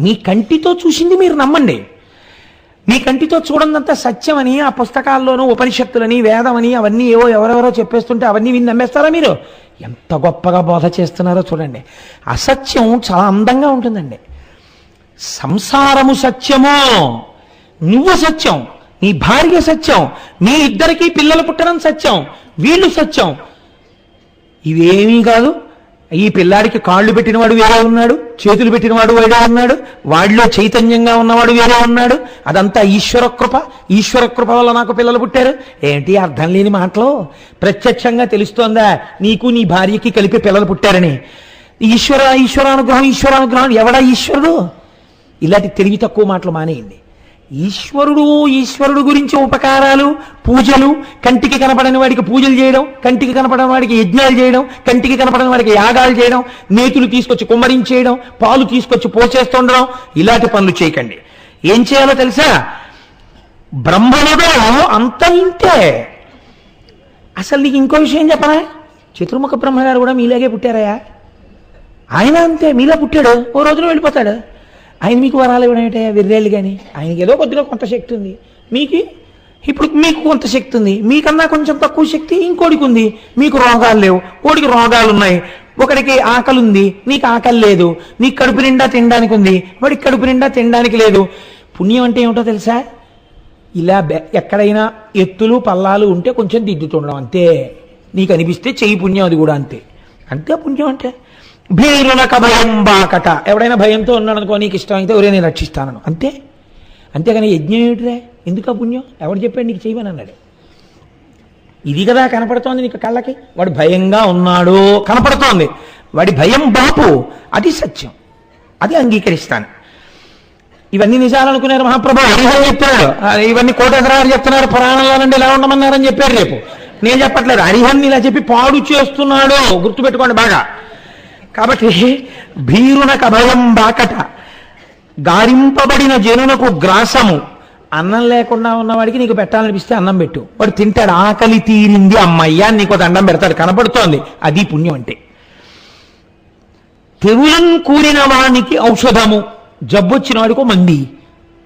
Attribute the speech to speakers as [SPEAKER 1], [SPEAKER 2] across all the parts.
[SPEAKER 1] మీ కంటితో చూసింది మీరు నమ్మండి. మీ కంటితో చూడందంతా సత్యమని ఆ పుస్తకాల్లోనూ ఉపనిషత్తులని వేదమని అవన్నీ ఏవో ఎవరెవరో చెప్పేస్తుంటే అవన్నీ విని నమ్మేస్తారా మీరు? ఎంత గొప్పగా బోధ చేస్తున్నారో చూడండి. అసత్యం చాలా అందంగా ఉంటుందండి. సంసారము సత్యమో, నువ్వు సత్యం, నీ భార్య సత్యం, మీ ఇద్దరికీ పిల్లలు పుట్టడం సత్యం, వీళ్ళు సత్యం. ఇవేమీ కాదు. ఈ పిల్లాడికి కాళ్ళు పెట్టినవాడు వేరే ఉన్నాడు, చేతులు పెట్టినవాడు వేరే ఉన్నాడు, వాడిలో చైతన్యంగా ఉన్నవాడు వేరే ఉన్నాడు. అదంతా ఈశ్వర కృప. ఈశ్వర కృప వల్ల నాకు పిల్లలు పుట్టారు. ఏంటి అర్థం లేని మాటలు? ప్రత్యక్షంగా తెలుస్తోందా నీకు నీ భార్యకి కలిపి పిల్లలు పుట్టారని? ఈశ్వరానుగ్రహం ఎవడా ఈశ్వరుడు? ఇలాంటి తెలివి తక్కువ మాటలు మానేయండి. ఈశ్వరుడు గురించి ఉపకారాలు, పూజలు, కంటికి కనపడని వాడికి పూజలు చేయడం, కంటికి కనపడని వాడికి యజ్ఞాలు చేయడం, కంటికి కనపడని వాడికి యాగాలు చేయడం, నేతులు తీసుకొచ్చి కుమ్మరించేయడం, పాలు తీసుకొచ్చి పోసేస్తుండడం, ఇలాంటి పనులు చేయకండి. ఏం చేయాలో తెలుసా? బ్రహ్మలో అంత ఇంతే. అసలు నీకు ఇంకో విషయం చెప్పనా? చతుర్ముఖ బ్రహ్మగారు కూడా మీలాగే పుట్టారయా. ఆయన అంతే, మీలా పుట్టాడు, ఓ రోజున వెళ్ళిపోతాడు. ఆయన మీకు వరాలు ఇవ్వడం ఏంటయ్యా వెర్రేళ్ళు? కానీ ఆయనకి ఏదో కొద్దిగా కొంత శక్తి ఉంది, ఇప్పుడు మీకు కొంత శక్తి ఉంది, మీకన్నా కొంచెం తక్కువ శక్తి ఇంకోడికి ఉంది. మీకు రోగాలు లేవు, ఓడికి రోగాలు ఉన్నాయి. ఒకడికి ఆకలి ఉంది, నీకు ఆకలి లేదు. నీకు కడుపు నిండా తినడానికి ఉంది, వాడికి కడుపు నిండా తినడానికి లేదు. పుణ్యం అంటే ఏమిటో తెలుసా? ఇలా ఎక్కడైనా ఎత్తులు పల్లాలు ఉంటే కొంచెం దిద్దుతుండడం అంతే. నీకు అనిపిస్తే చెయ్యి పుణ్యం, అది కూడా అంతే. అంతే పుణ్యం అంటే. భీరునక భయం బాకట. ఎవడైనా భయంతో ఉన్నాడు అనుకో, నీకు ఇష్టమైతే ఒరే నేను రక్షిస్తాను అంతే. అంతేగాని యజ్ఞం ఏమిటిరే, ఎందుకు పుణ్యం? ఎవడు చెప్పాడు నీకు చేయమని అన్నాడు? ఇది కదా కనపడుతోంది నీకు కళ్ళకి. వాడు భయంగా ఉన్నాడు కనపడుతోంది, వాడి భయం బాపు, అది సత్యం, అది అంగీకరిస్తాను. ఇవన్నీ నిజాలు అనుకున్నారు మహాప్రభు. హరిహరి చెప్తున్నాడు, ఇవన్నీ కోటేశ్వరరావు చెప్తున్నారు, పురాణంలోనండి ఇలా ఉండమన్నారని చెప్పారు. రేపు నేను చెప్పట్లేదు, హరిహరిని ఇలా చెప్పి పాడు చేస్తున్నాడు, గుర్తుపెట్టుకోండి బాగా. కాబట్టి భీరునక భయం బాకట, గారింపబడిన జనునకు గ్రాసము. అన్నం లేకుండా ఉన్నవాడికి నీకు పెట్టాలనిపిస్తే అన్నం పెట్టు, వాడు తింటాడు. ఆకలి తీరింది అమ్మయ్యా నీకు దండం పెడతాడు, కనపడుతోంది, అది పుణ్యం అంటే. తెవులం కూరిన వానికి ఔషధము. జబ్బు వచ్చిన వాడికో మంది,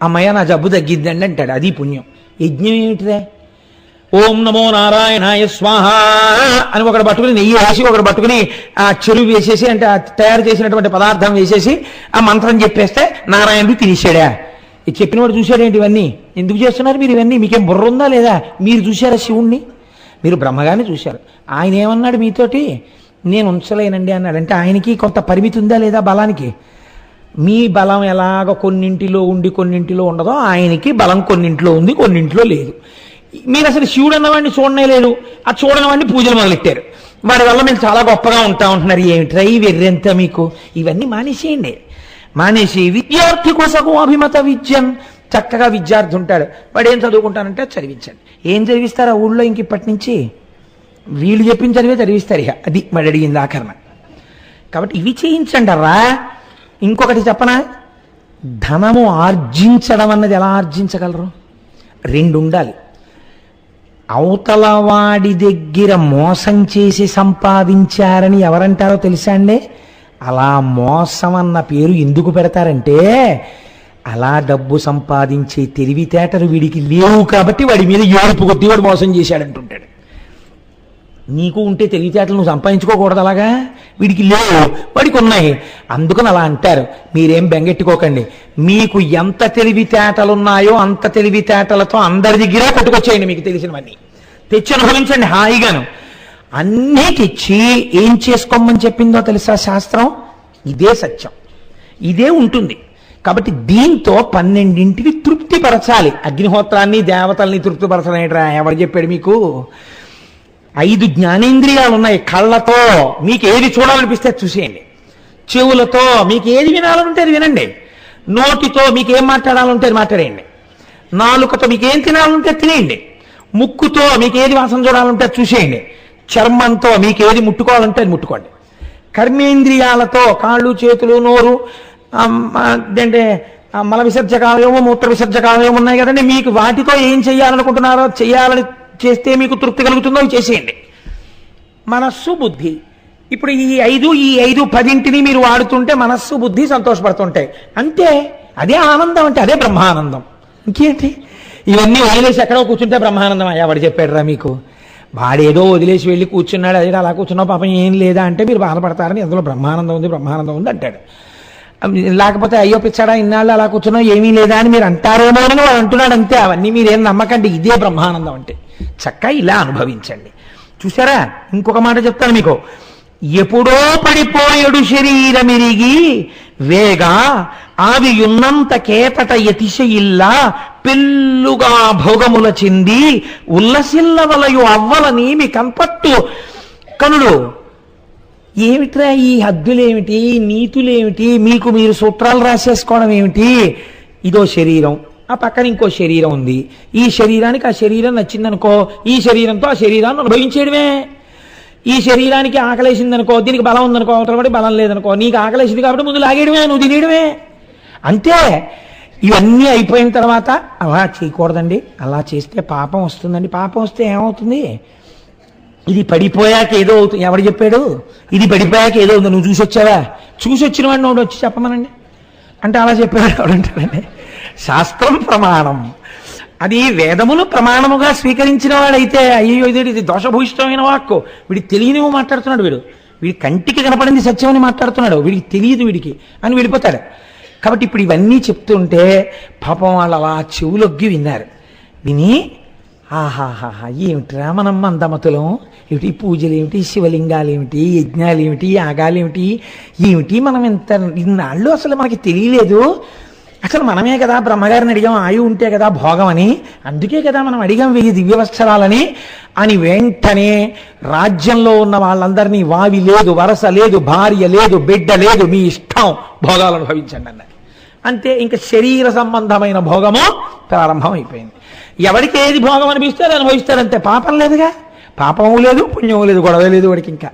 [SPEAKER 1] అమ్మయ్య నా జబ్బు తగ్గిద్దండి అంటాడు, అది పుణ్యం. యజ్ఞం ఏమిటిదే? ఓం నమో నారాయణాయ స్వాహ అని ఒకడు పట్టుకుని నెయ్యి వేసి, ఒకడు పట్టుకుని ఆ చెరువు వేసేసి, అంటే తయారు చేసినటువంటి పదార్థం వేసేసి ఆ మంత్రం చెప్పేస్తే నారాయణుడు తినేసాడా? ఇది చెప్పినవాడు చూశాడేంటి? ఇవన్నీ ఎందుకు చేస్తున్నారు మీరు? ఇవన్నీ మీకేం బుర్ర ఉందా లేదా? మీరు చూశారా శివుణ్ణి? మీరు బ్రహ్మగారిని చూశారు. ఆయన ఏమన్నాడు మీతోటి? నేను ఉంచలేనండి అన్నాడు. అంటే ఆయనకి కొంత పరిమితి ఉందా లేదా బలానికి? మీ బలం ఎలాగ కొన్నింటిలో ఉండి కొన్నింటిలో ఉండదో, ఆయనకి బలం కొన్నింటిలో ఉంది కొన్నింటిలో లేదు. మీరు అసలు శివుడు అన్నవాడిని చూడనే లేదు, ఆ చూడని వాడిని పూజలు మొదలెట్టారు. వాడి వల్ల మీరు చాలా గొప్పగా ఉంటా ఉంటున్నారు. ఏమిట్రా ఈ వెర్రెంత మీకు? ఇవన్నీ మానేసేయండి. మానేసి విద్యార్థి కొసకు అభిమత విద్యం. చక్కగా విద్యార్థి ఉంటాడు, వాడు ఏం చదువుకుంటానంటే చదివించండి. ఏం చదివిస్తారు ఆ ఊళ్ళో ఇంక ఇప్పటి నుంచి? వీళ్ళు చెప్పిన చదివే చదివిస్తారు. ఇక అది మరి అడిగింది ఆకరణ. కాబట్టి ఇవి చేయించండి రా. ఇంకొకటి చెప్పనా? ధనము ఆర్జించడం అన్నది ఎలా ఆర్జించగలరు? రెండు ఉండాలి. అవతల వాడి దగ్గర మోసం చేసి సంపాదించారని ఎవరంటారో తెలుసా అండి? అలా మోసం అన్న పేరు ఎందుకు పెడతారంటే, అలా డబ్బు సంపాదించే తెలివితేటలు వీడికి లేవు కాబట్టి వాడి మీద ఏడుపు కొట్టి వాడు మోసం చేశాడంటుంటాడు. నీకు ఉంటే తెలివితేటలు నువ్వు సంపాదించుకోకూడదు, అలాగా వీడికి లేవు, వాడికి ఉన్నాయి, అందుకని అలా అంటారు. మీరేం బెంగెట్టుకోకండి. మీకు ఎంత తెలివితేటలున్నాయో అంత తెలివితేటలతో అందరి దగ్గర పట్టుకొచ్చేయండి. మీకు తెలిసినవన్నీ తెచ్చి అనుభవించండి హాయిగాను. అన్నీ తెచ్చి ఏం చేసుకోమని చెప్పిందో తెలుసా శాస్త్రం? ఇదే సత్యం, ఇదే ఉంటుంది. కాబట్టి దీంతో 12ంటిని తృప్తిపరచాలి. అగ్నిహోత్రాన్ని దేవతల్ని తృప్తిపరచడం ఏంట్రా? ఎవరు చెప్పాడు మీకు? 5 జ్ఞానేంద్రియాలు ఉన్నాయి. కళ్ళతో మీకు ఏది చూడాలనిపిస్తే చూసేయండి, చెవులతో మీకు ఏది వినాలంటే అది వినండి, నోటితో మీకు ఏం మాట్లాడాలంటే అది మాట్లాడేయండి, నాలుకతో మీకు ఏం తినాలంటే తినేయండి, ముక్కుతో మీకు ఏది వాసన చూడాలంటే అది చూసేయండి, చర్మంతో మీకు ఏది ముట్టుకోవాలంటే అది ముట్టుకోండి, కర్మేంద్రియాలతో కాళ్ళు చేతులు నోరు అంటే మల విసర్జకాలయము మూత్ర విసర్జకాలయం ఉన్నాయి కదండి, మీకు వాటితో ఏం చేయాలనుకుంటున్నారో చేయాలని చేస్తే మీకు తృప్తి కలుగుతుందో అవి చేసేయండి. మనస్సు బుద్ధి ఇప్పుడు ఈ ఐదు 10 మీరు వాడుతుంటే మనస్సు బుద్ధి సంతోషపడుతుంటాయి అంతే. అదే ఆనందం అంటే అదే బ్రహ్మానందం. ఇంకేంటి? ఇవన్నీ వదిలేసి ఎక్కడో కూర్చుంటే బ్రహ్మానందం అయ్యా వాడు చెప్పాడురా మీకు. వాడేదో వదిలేసి వెళ్ళి కూర్చున్నాడు, అదే అలా కూర్చున్నావు పాపం ఏం లేదా అంటే మీరు బాధపడతారని అందులో బ్రహ్మానందం ఉంది అంటాడు. లేకపోతే అయ్యో పిచ్చాడా ఇన్నాళ్ళు అలా కూర్చున్నావు ఏమీ లేదా అని మీరు అంటారేమో అని వాడు అంటున్నాడు అంతే. అవన్నీ మీరేం నమ్మకండి, ఇదే బ్రహ్మానందం అంటే. చక్కగా ఇలా అనుభవించండి. చూసారా? ఇంకొక మాట చెప్తాను మీకు. ఎప్పుడో పడిపోయడు శరీరమిరిగి వేగా ఆవియున్నంత కేతట యతిశయిల్లా పెళ్ళుగా భోగముల చెంది ఉల్లసిల్లవలయు అవ్వల నీమి కన్పట్టు కనుడు. ఏమిట్రా ఈ హద్దులేమిటి, నీతులేమిటి, మీకు మీరు సూత్రాలు రాసేసుకోవడం ఏమిటి? ఇదో శరీరం, ఆ పక్కన ఇంకో శరీరం ఉంది. ఈ శరీరానికి ఆ శరీరం నచ్చిందనుకో, ఈ శరీరంతో ఆ శరీరాన్ని అనుభవించేయడమే. ఈ శరీరానికి ఆకలేసిందనుకో, దీనికి బలం ఉందనుకో, అవతల పడి బలం లేదనుకో, నీకు ఆకలేసింది కాబట్టి ముందు లాగేయడమే, నువ్వు తినేయడమే అంతే. ఇవన్నీ అయిపోయిన తర్వాత అలా చేయకూడదండి, అలా చేస్తే పాపం వస్తుందండి. పాపం వస్తే ఏమవుతుంది? ఇది పడిపోయాక ఏదో అవుతుంది. ఎవడు చెప్పాడు? ఇది పడిపోయాక ఏదో ఉంది. నువ్వు చూసొచ్చావా? చూసొచ్చిన వాడిని ఒకటి వచ్చి చెప్పమనండి అంటే అలా చెప్పాడు ఎవడంటాడండి? శాస్త్రం ప్రమాణం, అది వేదములు ప్రమాణముగా స్వీకరించిన వాడైతే అయ్యో ఇది దోషభూయిష్టమైన వాక్కు, వీడికి తెలియనివో మాట్లాడుతున్నాడు, వీడి కంటికి కనపడింది సత్యమని మాట్లాడుతున్నాడు, వీడికి తెలియదు వీడికి అని వెళ్ళిపోతాడు. కాబట్టి ఇప్పుడు ఇవన్నీ చెప్తుంటే పాపం వాళ్ళు అలా చెవులొగ్గి విన్నారు. విని ఆహాహాహా ఏమిటిరా మనం మందమతులం, ఏమిటి పూజలు ఏమిటి, శివలింగాలు ఏమిటి, యజ్ఞాలు ఏమిటి, యాగాలు ఏమిటి మనం ఇన్నాళ్ళు అసలు మనకి తెలియలేదు. అసలు మనమే కదా బ్రహ్మగారిని అడిగాం ఆయువు ఉంటే కదా భోగం అని, అందుకే కదా మనం అడిగాం 1000 దివ్యవత్సరాలని అని. వెంటనే రాజ్యంలో ఉన్న వాళ్ళందరినీ వావి లేదు, వరస లేదు, భార్య లేదు, బిడ్డ లేదు, మీ ఇష్టం భోగాలు అనుభవించండి అన్నారు. అంతే, ఇంకా శరీర సంబంధమైన భోగము ప్రారంభం అయిపోయింది. ఎవరికి ఏది భోగం అనిపిస్తే అది అనుభవిస్తారంతే. పాపం లేదుగా, పాపము లేదు పుణ్యము లేదు, గొడవ లేదు వాడికి ఇంకా.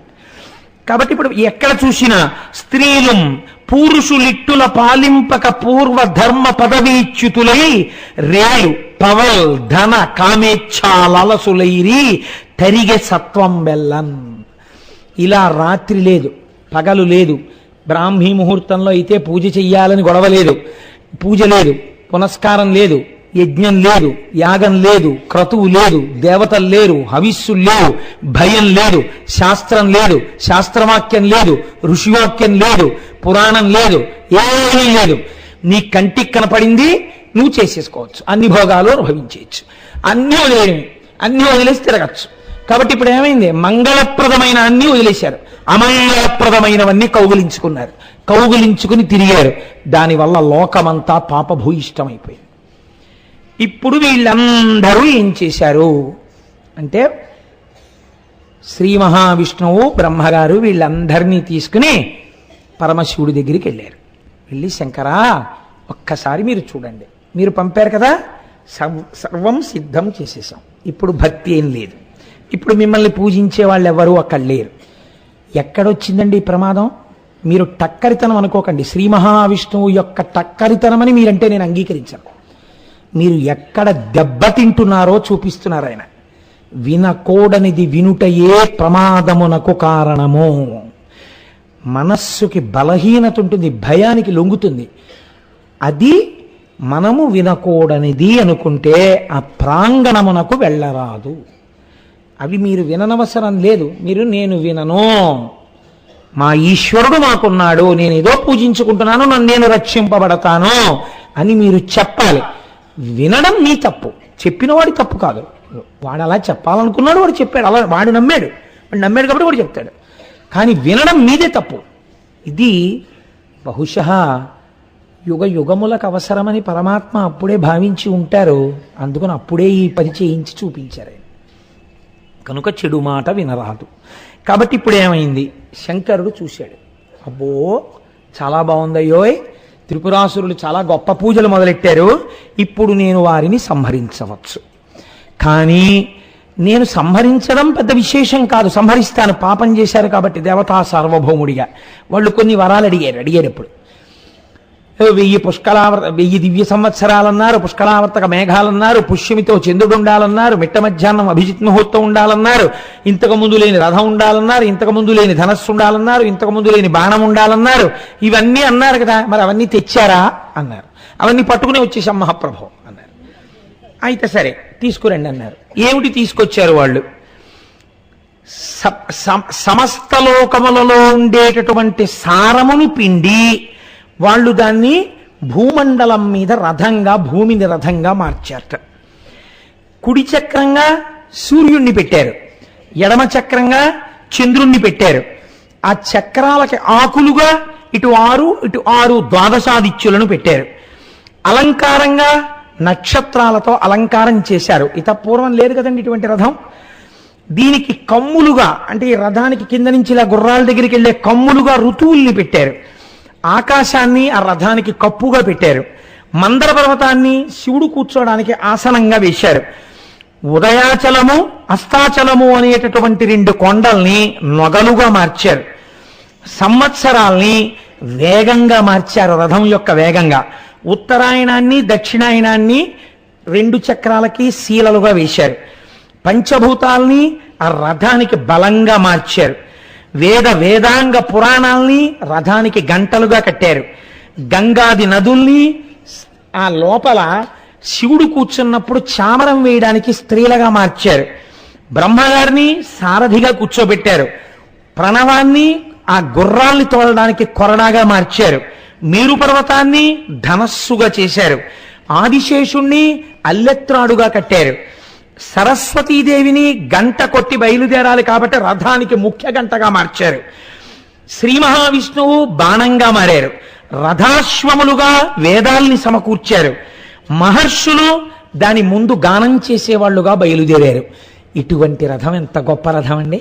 [SPEAKER 1] కాబట్టి ఇప్పుడు ఎక్కడ చూసినా స్త్రీలు పురుషులిట్టుల పాలింపక పూర్వ ధర్మ పదవీచ్యుతులై రేలు పవల్ ధన కామేచ్ఛాలసులైరి తరిగే సత్వం బెల్లన్. ఇలా రాత్రి లేదు, పగలు లేదు, బ్రాహ్మీ ముహూర్తంలో అయితే పూజ చెయ్యాలని గొడవ లేదు, పూజ లేదు, పునస్కారం లేదు, యజ్ఞం లేదు, యాగం లేదు, క్రతువు లేదు, దేవతలు లేరు, హవిస్సులు లేవు, భయం లేదు, శాస్త్రం లేదు, శాస్త్రవాక్యం లేదు, ఋషివాక్యం లేదు, పురాణం లేదు, ఏమీ లేదు. నీ కంటికి కనపడింది నువ్వు చేసేసుకోవచ్చు, అన్ని భోగాలు అనుభవించేయచ్చు, అన్నీ వదిలేయడమే, అన్నీ వదిలేసి తిరగచ్చు. కాబట్టి ఇప్పుడు ఏమైంది? మంగళప్రదమైన అన్నీ వదిలేశారు, అమంగళప్రదమైనవన్నీ కౌగులించుకున్నారు, కౌగులించుకుని తిరిగారు. దానివల్ల లోకమంతా పాపభూయిష్టమైపోయింది. ఇప్పుడు వీళ్ళందరూ ఏం చేశారు అంటే శ్రీ మహావిష్ణువు బ్రహ్మగారు వీళ్ళందరినీ తీసుకుని పరమశివుడి దగ్గరికి వెళ్ళారు. వెళ్ళి శంకరా ఒక్కసారి మీరు చూడండి, మీరు పంపారు కదా, సర్వం సిద్ధం చేసేసాం, ఇప్పుడు భక్తి ఏం లేదు, ఇప్పుడు మిమ్మల్ని పూజించే వాళ్ళు ఎవరు అక్కడ లేరు. ఎక్కడొచ్చిందండి ఈ ప్రమాదం? మీరు టక్కరితనం అనుకోకండి, శ్రీ మహావిష్ణువు యొక్క టక్కరితనమని మీరంటే నేను అంగీకరించాను. మీరు ఎక్కడ దెబ్బతింటున్నారో చూపిస్తున్నారు ఆయన. వినకూడనిది వినుటయే ప్రమాదమునకు కారణము. మనస్సుకి బలహీనత ఉంటుంది, భయానికి లొంగుతుంది. అది మనము వినకూడనిది అనుకుంటే ఆ ప్రాంగణమునకు వెళ్ళరాదు. అవి మీరు విననవసరం లేదు. మీరు నేను వినను, మా ఈశ్వరుడు మాకున్నాడు, నేను ఏదో పూజించుకుంటున్నాను, నన్ను నేను రక్షింపబడతాను అని మీరు చెప్పాలి. వినడం నీ తప్పు, చెప్పినవాడి తప్పు కాదు. వాడు అలా చెప్పాలనుకున్నాడు, వాడు చెప్పాడు, అలా వాడు నమ్మాడు కాబట్టి వాడు చెప్తాడు. కానీ వినడం మీదే తప్పు. ఇది బహుశः యుగ యుగములకు అవసరమని పరమాత్మ అప్పుడే భావించి ఉంటారు. అందుకని అప్పుడే ఈ పని చేయించి చూపించారు. కనుక చెడు మాట వినరాదు. కాబట్టి ఇప్పుడు ఏమైంది? శంకరుడు చూశాడు, అబ్బో చాలా బాగుందయ్యోయ్, త్రిపురాసురులు చాలా గొప్ప పూజలు మొదలెట్టారు, ఇప్పుడు నేను వారిని సంహరించవచ్చు. కానీ నేను సంహరించడం పెద్ద విశేషం కాదు, సంహరిస్తాను, పాపం చేశారు కాబట్టి దేవతా సార్వభౌముడిగా. వాళ్ళు కొన్ని వరాలు అడిగారు. అడిగేటప్పుడు వెయ్యి దివ్య సంవత్సరాలన్నారు, పుష్కలావర్తక మేఘాలన్నారు, పుష్యమితో చంద్రుడు ఉండాలన్నారు, మిట్ట మధ్యాహ్నం అభిజిత్ ముహూర్తం ఉండాలన్నారు, ఇంతకు ముందు లేని రథం ఉండాలన్నారు, ఇంతకు ముందు లేని ధనస్సు ఉండాలన్నారు, ఇంతకు ముందు లేని బాణం ఉండాలన్నారు. ఇవన్నీ అన్నారు కదా, మరి అవన్నీ తెచ్చారా అన్నారు. అవన్నీ పట్టుకునే వచ్చేసాం మహాప్రభు అన్నారు. అయితే సరే తీసుకురండి అన్నారు. ఏమిటి తీసుకొచ్చారు వాళ్ళు? సమస్త లోకములలో ఉండేటటువంటి సారమును పిండి వాళ్ళు దాన్ని భూమండలం మీద రథంగా, భూమిని రథంగా మార్చారట. కుడి చక్రంగా సూర్యుణ్ణి పెట్టారు, ఎడమ చక్రంగా చంద్రుణ్ణి పెట్టారు. ఆ చక్రాలకి ఆకులుగా ఇటు 6 ద్వాదశాదిత్యులను పెట్టారు. అలంకారంగా నక్షత్రాలతో అలంకారం చేశారు. ఇత పూర్వం లేదు కదండి ఇటువంటి రథం. దీనికి కమ్ములుగా, అంటే ఈ రథానికి కింద నుంచి ఇలా గుర్రాల దగ్గరికి వెళ్ళే కమ్ములుగా ఋతువుల్ని పెట్టారు. ఆకాశాన్ని ఆ రథానికి కప్పుగా పెట్టారు. మందర పర్వతాన్ని శివుడు కూర్చోడానికి ఆసనంగా వేశారు. ఉదయాచలము అస్తాచలము అనేటటువంటి 2 కొండల్ని నొగలుగా మార్చారు. సంవత్సరాల్ని వేగంగా మార్చారు, రథం యొక్క వేగంగా. ఉత్తరాయణాన్ని దక్షిణాయనాన్ని 2 చక్రాలకి శీలలుగా వేశారు. పంచభూతాల్ని ఆ రథానికి బలంగా మార్చారు. వేదాంగ పురాణాల్ని రథానికి గంటలుగా కట్టారు. గంగాది నదుల్ని ఆ లోపల శివుడు కూర్చున్నప్పుడు చామరం వేయడానికి స్త్రీలుగా మార్చారు. బ్రహ్మగారిని సారథిగా కూర్చోబెట్టారు. ప్రణవాన్ని ఆ గుర్రాల్ని తోలడానికి కొరడాగా మార్చారు. మేరు పర్వతాన్ని ధనస్సుగా చేశారు. ఆదిశేషుణ్ణి అల్లెత్రాడుగా కట్టారు. సరస్వతీదేవిని గంట కొట్టి బయలుదేరాలి కాబట్టి రథానికి ముఖ్య గంటగా మార్చారు. శ్రీ మహావిష్ణువు బాణంగా మారారు. రథాశ్వములుగా వేదాల్ని సమకూర్చారు. మహర్షులు దాని ముందు గానం చేసేవాళ్లుగా బయలుదేరారు. ఇటువంటి రథం ఎంత గొప్ప రథం అండి!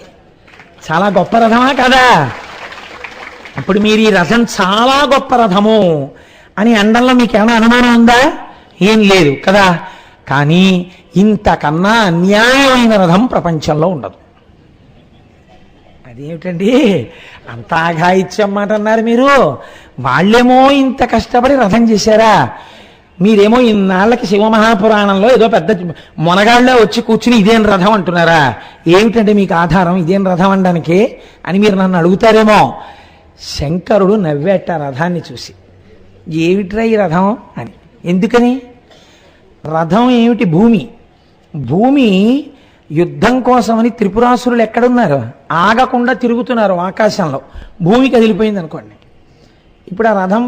[SPEAKER 1] చాలా గొప్ప రథమా కదా? అప్పుడు మీరు ఈ రథం చాలా గొప్ప రథము అని అండంలో మీకు ఏమైనా అనుమానం ఉందా? ఏం లేదు కదా. కానీ ఇంతకన్నా అన్యాయమైన రథం ప్రపంచంలో ఉండదు. అదేమిటండి అంత ఆఘాయిత్యం మాట అన్నారు మీరు? వాళ్ళేమో ఇంత కష్టపడి రథం చేశారా? మీరేమో ఇన్నాళ్ళకి శివమహాపురాణంలో ఏదో పెద్ద మొనగాళ్ళ వచ్చి కూర్చుని ఇదేం రథం అంటున్నారా? ఏమిటంటే మీకు ఆధారం ఇదేం రథం అనడానికి అని మీరు నన్ను అడుగుతారేమో. శంకరుడు నవ్వేట రథాన్ని చూసి, ఏమిట్రా ఈ రథం అని. ఎందుకని? రథం ఏమిటి? భూమి యుద్ధం కోసమని త్రిపురాసురులు ఎక్కడున్నారు? ఆగకుండా తిరుగుతున్నారు ఆకాశంలో. భూమి కదిలిపోయింది అనుకోండి. ఇప్పుడు ఆ రథం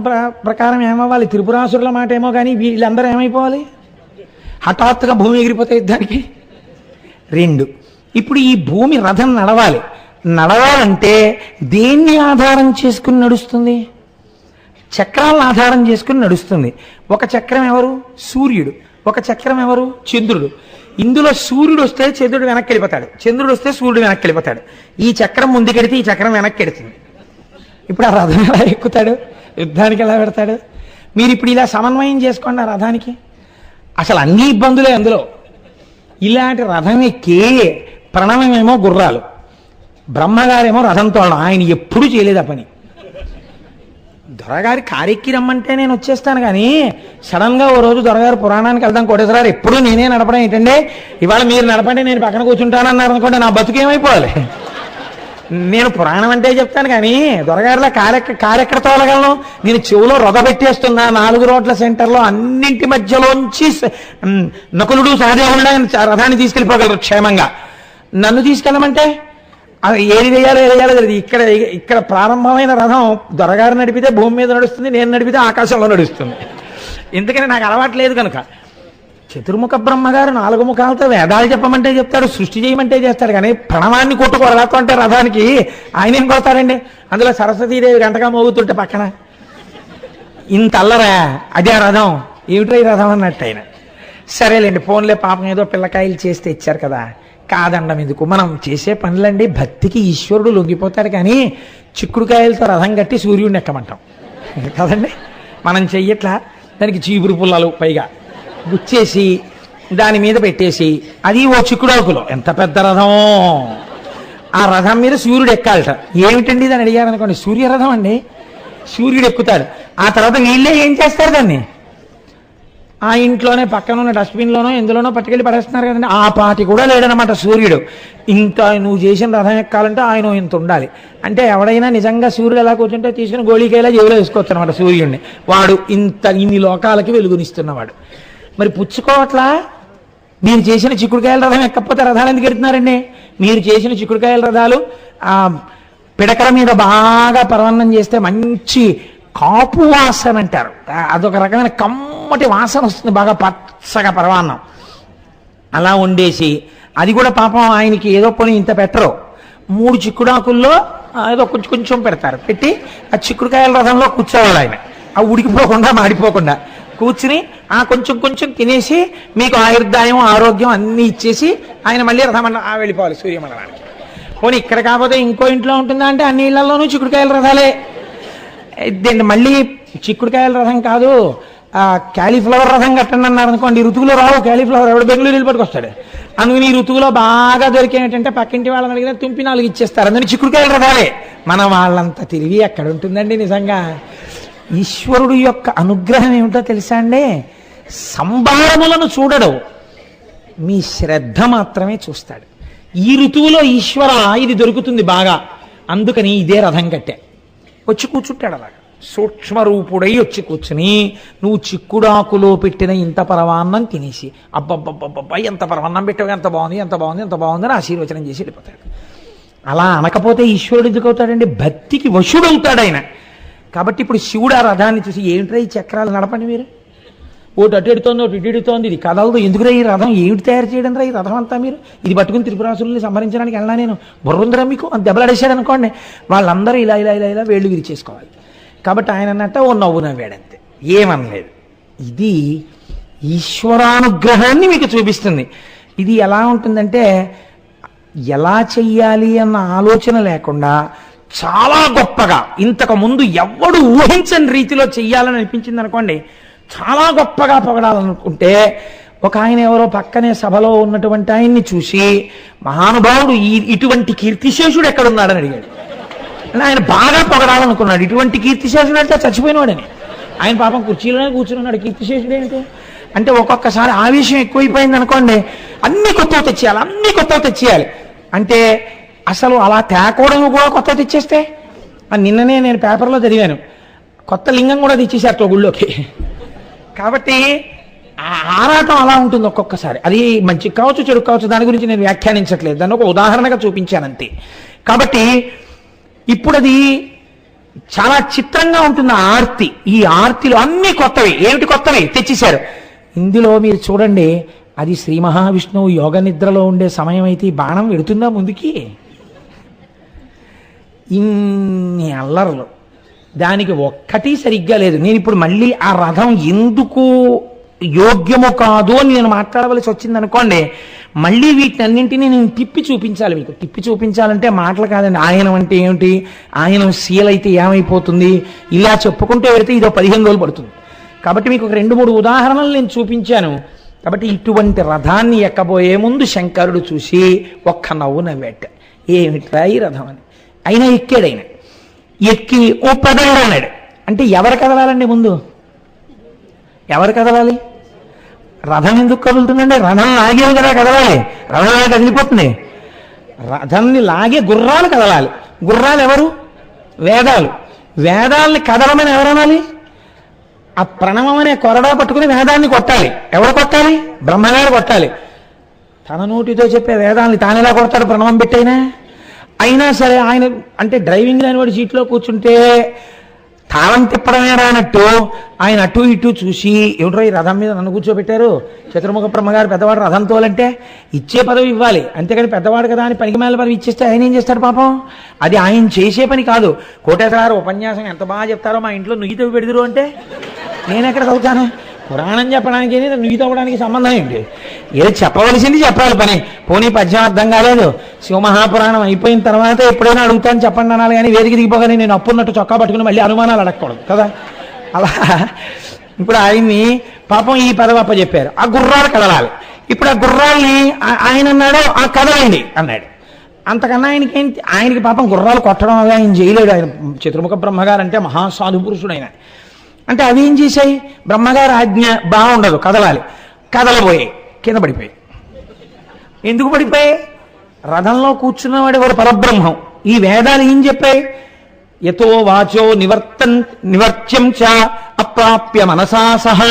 [SPEAKER 1] ప్రకారం ఏమవ్వాలి? త్రిపురాసురుల మాట ఏమో, కానీ వీళ్ళందరూ ఏమైపోవాలి? హఠాత్తుగా భూమి ఎగిరిపోతే యుద్ధానికి. 2 ఇప్పుడు ఈ భూమి రథం నడవాలంటే దేన్ని ఆధారం చేసుకుని నడుస్తుంది? చక్రాలను ఆధారం చేసుకుని నడుస్తుంది. ఒక చక్రం ఎవరు? సూర్యుడు. ఒక చక్రం ఎవరు? చంద్రుడు. ఇందులో సూర్యుడు వస్తే చంద్రుడు వెనక్కి వెళ్ళిపోతాడు, చంద్రుడు వస్తే సూర్యుడు వెనక్కి వెళ్ళిపోతాడు. ఈ చక్రం ముందుకెడితే ఈ చక్రం వెనక్కి వెడుతుంది. ఇప్పుడు ఆ రథం ఎలా ఎక్కుతాడు? యుద్ధానికి ఎలా పెడతాడు? మీరు ఇప్పుడు ఇలా సమన్వయం చేసుకోండి ఆ రథానికి. అసలు అన్ని ఇబ్బందులే అందులో. ఇలాంటి రథం ఎక్కి ప్రణవమేమో గుర్రాలు, బ్రహ్మగారేమో రథం తోడడం. ఆయన ఎప్పుడు చేయలేదు ఆ పని. దొరగారి కారెక్కి రమ్మంటే నేను వచ్చేస్తాను, కానీ సడన్ గా ఓ రోజు దొరగారు పురాణానికి వెళ్దాం కోటేశ్వరారు ఎప్పుడు నేనే నడపడం ఏంటంటే, ఇవాళ మీరు నడపండి నేను పక్కన కూర్చుంటానన్నారు అనుకోండి, నా బతుకేమైపోవాలి. నేను పురాణం అంటే చెప్తాను, కానీ దొరగారిలో కారెక్కడ తోలగలను? నేను చెవులో రొద పెట్టేస్తున్నా 4 రోడ్ల సెంటర్లో అన్నింటి మధ్యలోంచి నకులుడు సహదేవుడు రథాన్ని తీసుకెళ్ళిపోగలరు క్షేమంగా. నన్ను తీసుకెళ్ళమంటే ఏది వేయాలో తెలియదు. ఇక్కడ ప్రారంభమైన రథం దొరగారు నడిపితే భూమి మీద నడుస్తుంది, నేను నడిపితే ఆకాశంలో నడుస్తుంది. ఎందుకని నాకు అలవాటు లేదు కనుక. చతుర్ముఖ బ్రహ్మగారు 4 ముఖాలతో వేదాలు చెప్పమంటే చెప్తాడు, సృష్టి చేయమంటే చేస్తాడు, కానీ ప్రణవాన్ని కొట్టుకోరలాతో అంటే రథానికి ఆయన ఏం కొడతాడండి? అందులో సరస్వతీదేవి గంటగా మోగుతుంటే పక్కన ఇంత అల్లరా. అదే రథం. ఏమిటో ఈ రథం అన్నట్టు ఆయన. సరేలేండి ఫోన్లే, పాపం ఏదో పిల్లకాయలు చేస్తే ఇచ్చారు కదా, కాదండం ఎందుకు? మనం చేసే పనులండి భక్తికి ఈశ్వరుడు లొంగిపోతాడు, కానీ చిక్కుడుకాయలతో రథం కట్టి సూర్యుడిని ఎక్కమంటాం కదండి. మనం చెయ్యట్లా. దానికి చీపురు పుల్లలు పైగా గుచ్చేసి దాని మీద పెట్టేసి, అది ఓ చిక్కుడాకులో ఎంత పెద్ద రథం. ఆ రథం మీద సూర్యుడు ఎక్కాలట. ఏమిటండి దాన్ని అడిగారనుకోండి, సూర్యరథం అండి. సూర్యుడు ఎక్కుతాడు. ఆ ఆ తర్వాత వీళ్ళే ఏం చేస్తారు దాన్ని? ఆ ఇంట్లోనే పక్కన ఉన్న డస్ట్బిన్లోనో ఎందులోనో పట్టుకెళ్ళి పడేస్తున్నారు కదండి. ఆ పాటి కూడా లేడనమాట సూర్యుడు. ఇంకా నువ్వు చేసిన రథం ఎక్కాలంటే ఆయన ఇంత ఉండాలి. అంటే ఎవడైనా నిజంగా సూర్యుడు ఎలా కూర్చుంటే తీసుకుని గోళీకేలా జేబులో వేసుకోవచ్చు అనమాట సూర్యుడిని. వాడు ఇన్ని లోకాలకి వెలుగునిస్తున్నవాడు. మరి పుచ్చుకోవట్లా? మీరు చేసిన చిక్కుడుకాయల రథం ఎక్కపోతే రథాలు ఎందుకు ఎడుతున్నారండి? మీరు చేసిన చిక్కుడుకాయల రథాలు పిడకల మీద బాగా పరవన్నం చేస్తే మంచి కాపు వాసన అంటారు. అదొక రకమైన కమ్మటి వాసన వస్తుంది, బాగా పచ్చగా పరవాన్నం అలా వండేసి, అది కూడా పాపం ఆయనకి ఏదో పని ఇంత పెట్టరు, 3 చిక్కుడాకుల్లో ఏదో కొంచెం కొంచెం పెడతారు. పెట్టి ఆ చిక్కుడుకాయల రథంలో కూర్చోవాలి ఆయన, ఆ ఉడికిపోకుండా మాడిపోకుండా కూర్చుని కొంచెం కొంచెం తినేసి మీకు ఆయుర్దాయం ఆరోగ్యం అన్నీ ఇచ్చేసి ఆయన మళ్ళీ రథమండ వెళ్ళిపోవాలి సూర్యమండలానికి. పోనీ ఇక్కడ కాకపోతే ఇంకో ఇంట్లో ఉంటుందా అంటే అన్ని ఇళ్లలోనూ చిక్కుడుకాయల రథాలే. మళ్ళీ చిక్కుడుకాయల రథం కాదు, క్యాలీఫ్లవర్ రథం కట్టండి అన్నారు అనుకోండి. ఋతువులో రావు క్యాలీఫ్లవర్, ఎవడు బెంగళూరు వెళ్ళి పట్టుకొస్తాడు. అందుకని ఈ ఋతువులో బాగా దొరికేటంటే పక్కింటి వాళ్ళని అడిగినా తుంపి 4 ఇచ్చేస్తారు. అందుకని చిక్కుడుకాయల రథాలే. మన వాళ్ళంత తెలివి ఎక్కడ ఉంటుందండి నిజంగా. ఈశ్వరుడు యొక్క అనుగ్రహం ఏమిటో తెలుసా అండి? సంభారములను చూడడు, మీ శ్రద్ధ మాత్రమే చూస్తాడు. ఈ ఋతువులో ఈశ్వర ఇది దొరుకుతుంది బాగా, అందుకని ఇదే రథం కట్టే వచ్చి కూర్చుంటాడు. అలాగా సూక్ష్మరూపుడై వచ్చి కూర్చుని నువ్వు చిక్కుడాకులో పెట్టిన ఇంత పరమాన్నం తినేసి అబ్బబ్బబ్బబ్బా ఎంత పరమాన్నం పెట్టావు, ఎంత బాగుంది ఎంత బాగుంది ఎంత బాగుంది అని ఆశీర్వచనం చేసి వెళ్ళిపోతాడు. అలా అనకపోతే ఈశ్వరుడు ఎందుకు అవుతాడండి? భక్తికి వశుడవుతాడు ఆయన. కాబట్టి ఇప్పుడు శివుడు ఆ రథాన్ని చూసి ఏమిట్రా ఈ చక్రాలు నడపండి మీరు, ఒకటి అటు ఎడుతోంది ఒకటి ఇటు ఎడుతోంది, ఇది కదలదు, ఎందుకురా ఈ రథం ఏమిటి తయారు చేయడం రా ఈ రథం అంతా, మీరు ఇది పట్టుకుని త్రిపురాసుల్ని సంహరించడానికి వెళ్ళా నేను బుర్రుందిరా మీకు అని దెబ్బలాడేశాడు అనుకోండి, వాళ్ళందరూ ఇలా ఇలా ఇలా ఇలా వేళ్ళు విరిచేసుకోవాలి. కాబట్టి ఆయన అన్నట్ట ఓ నవ్వు నవ్వాడంతే, ఏమనలేదు. ఇది ఈశ్వరానుగ్రహాన్ని మీకు చూపిస్తుంది. ఇది ఎలా ఉంటుందంటే ఎలా చెయ్యాలి అన్న ఆలోచన లేకుండా చాలా గొప్పగా ఇంతకు ముందు ఎవ్వడు ఊహించని రీతిలో చెయ్యాలని అనిపించింది అనుకోండి, చాలా గొప్పగా పొగడాలనుకుంటే ఒక ఆయన ఎవరో పక్కనే సభలో ఉన్నటువంటి ఆయన్ని చూసి మహానుభావుడు ఇటువంటి కీర్తిశేషుడు ఎక్కడున్నాడని అడిగాడు. ఆయన బాగా పొగడాలనుకున్నాడు. ఇటువంటి కీర్తిశేషుడు అంటే చచ్చిపోయినాడని. ఆయన పాపం కుర్చీలోనే కూర్చున్నాడు. కీర్తిశేషుడు ఏంటి అంటే ఒక్కొక్కసారి ఆవేశం ఎక్కువైపోయింది అనుకోండి, అన్ని కొత్తవి తెచ్చేయాలి అంటే అసలు అలా తేకోవడం కూడా కొత్త తెచ్చేస్తే, నిన్ననే నేను పేపర్లో చదివాను, కొత్త లింగం కూడా తెచ్చేసారు గుళ్ళోకి. కాబట్టి ఆ ఆరాటం అలా ఉంటుంది ఒక్కొక్కసారి. అది మంచి కావచ్చు చెడు కావచ్చు, దాని గురించి నేను వ్యాఖ్యానించట్లేదు, దాన్ని ఒక ఉదాహరణగా చూపించానంతే. కాబట్టి ఇప్పుడు అది చాలా చిత్రంగా ఉంటుంది ఆర్తి. ఈ ఆర్తిలో అన్ని కొత్తవి. ఏమిటి కొత్తవి తెచ్చేశారు? ఇందులో మీరు చూడండి, అది శ్రీ మహావిష్ణువు యోగ నిద్రలో ఉండే సమయం అయితే ఈ బాణం వెడుతుందా ముందుకి? ఇన్ని అల్లర్లు, దానికి ఒక్కటి సరిగ్గా లేదు. నేను ఇప్పుడు మళ్ళీ ఆ రథం ఎందుకు యోగ్యము కాదు అని నేను మాట్లాడవలసి వచ్చింది అనుకోండి, మళ్ళీ వీటన్నింటినీ నేను తిప్పి చూపించాలి మీకు. తిప్పి చూపించాలంటే మాటలు కాదండి. ఆయనం అంటే ఏమిటి, ఆయనం సీలైతే ఏమైపోతుంది, ఇలా చెప్పుకుంటూ వెళితే ఇదో 15 రోజులు పడుతుంది. కాబట్టి మీకు ఒక 2-3 ఉదాహరణలు నేను చూపించాను. కాబట్టి ఇటువంటి రథాన్ని ఎక్కబోయే ముందు శంకరుడు చూసి ఒక్క నవ్వు నవ్వేట, ఏమిట్రా ఈ రథం అని. అయినా ఎక్కాడు. ఆయన ఎక్కి ఓ పెదవుడు అన్నాడు. అంటే ఎవరు కదలాలండి ముందు? ఎవరు కదలాలి? రథం ఎందుకు కదులుతుందండి? రథం లాగేవి కదా కదలాలి. రథం లాగా కదిలిపోతుంది. రథాన్ని లాగే గుర్రాలు కదలాలి. గుర్రాలు ఎవరు? వేదాలు. వేదాలని కదలమని ఎవరనాలి? ఆ ప్రణవం అనే కొరడా పట్టుకుని వేదాన్ని కొట్టాలి. ఎవరు కొట్టాలి? బ్రహ్మగారు కొట్టాలి. తన నోటితో చెప్పే వేదాన్ని తానెలా కొడతాడు ప్రణవం పెట్టైనా? అయినా సరే ఆయన అంటే డ్రైవింగ్ లేని వాడి సీట్లో కూర్చుంటే తాళం తిప్పడమే రానట్టు ఆయన అటు ఇటు చూసి, ఏమిట్రో ఈ రథం మీద నన్ను కూర్చోబెట్టారు, చతుర్ముఖ బ్రహ్మగారు పెద్దవాడు రథం తోలంటే ఇచ్చే పదవి ఇవ్వాలి, అంతేకాని పెద్దవాడు కదా అని పనికిమాల పదవి ఇచ్చేస్తే ఆయన ఏం చేస్తాడు పాపం? అది ఆయన చేసే పని కాదు. కోటేశ్వర ఉపన్యాసం ఎంత బాగా చెప్తారో, మా ఇంట్లో నుయ్యి తవ్వి పెడదురు అంటే నేను ఎక్కడ చదువుతాను? పురాణం చెప్పడానికి నుయ్యి తవ్వడానికి సంబంధం ఏంటి? ఏదో చెప్పవలసింది చెప్పాలి పని. పోనీ పద్యం అర్థం కాలేదు, శివమహాపురాణం అయిపోయిన తర్వాత ఎప్పుడైనా అడుగుతాను చెప్పండి అనాలి, కానీ వేదిక దిగిపోగానే నేను అప్పున్నట్టు చొక్కా పట్టుకుని మళ్ళీ అనుమానాలు అడగకూడదు కదా. అలా ఇప్పుడు ఆయన్ని పాపం ఈ పదవి అప్పచెప్పారు, ఆ గుర్రాలు కదలాలి. ఇప్పుడు ఆ గుర్రాల్ని ఆయన అన్నాడు ఆ కదలండి అన్నాడు. అంతకన్నా ఆయనకి పాపం గుర్రాలు కొట్టడం అలా ఆయన చేయలేడు. ఆయన చతుర్ముఖ బ్రహ్మగారు అంటే మహాసాధు పురుషుడు ఆయన. అంటే అవి ఏం చేశాయి? బ్రహ్మగారు ఆజ్ఞ బాగుండదు, కదలాలి, కదలబోయాయి, కింద పడిపోయాయి. ఎందుకు పడిపోయాయి? రథంలో కూర్చున్నవాడు ఎవరు? పరబ్రహ్మం. ఈ వేదాలు ఏం చెప్పాయి? యతో వాచో నివర్త్యం చ అప్రాప్య మనసా సహా.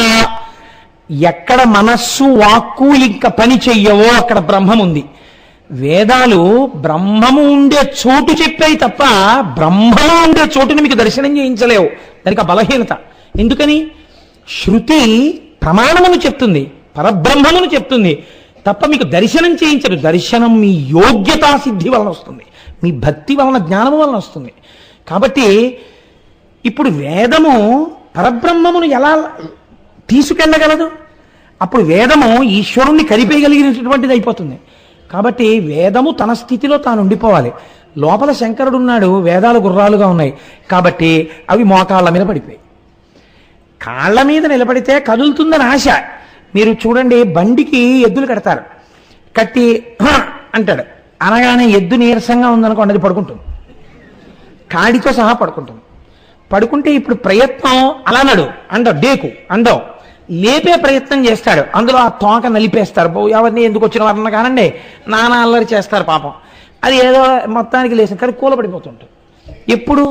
[SPEAKER 1] ఎక్కడ మనస్సు వాక్కు ఇంకా పని చెయ్యవో అక్కడ బ్రహ్మం ఉంది. వేదాలు బ్రహ్మము ఉండే చోటు చెప్పాయి తప్ప బ్రహ్మము ఉండే చోటుని మీకు దర్శనం చేయించలేవు. దానికి ఆ బలహీనత. ఎందుకని? శృతి ప్రమాణమును చెప్తుంది, పరబ్రహ్మమును చెప్తుంది తప్ప మీకు దర్శనం చేయించదు. దర్శనం మీ యోగ్యతా సిద్ధి వలన వస్తుంది, మీ భక్తి వలన, జ్ఞానము వలన వస్తుంది. కాబట్టి ఇప్పుడు వేదము పరబ్రహ్మమును ఎలా తీసుకెళ్ళగలదు? అప్పుడు వేదము ఈశ్వరుణ్ణి కరిపేయగలిగినటువంటిది అయిపోతుంది. కాబట్టి వేదము తన స్థితిలో తాను ఉండిపోవాలి. లోపల శంకరుడు ఉన్నాడు, వేదాలు గుర్రాలుగా ఉన్నాయి కాబట్టి అవి మోకాళ్ళ మీద పడిపోయాయి. కాళ్ళ మీద నిలబడితే కదులుతుందని ఆశ. మీరు చూడండి, బండికి ఎద్దులు కడతారు, కట్టి అంటాడు, అనగానే ఎద్దు నీరసంగా ఉందనుకోండి, అది పడుకుంటుంది, కాడితో సహా పడుకుంటుంది. పడుకుంటే ఇప్పుడు ప్రయత్నం అలా నడు అండవు, డేకు అండవు, లేపే ప్రయత్నం చేస్తాడు, అందులో ఆ తోక నలిపేస్తారు. ఎవరిని ఎందుకు వచ్చిన వారన్నా కానండి, నానా అల్లరి చేస్తారు పాపం. అది ఏదో మొత్తానికి లేచిన కానీ కూలపడిపోతుంటాడు. ఎప్పుడు?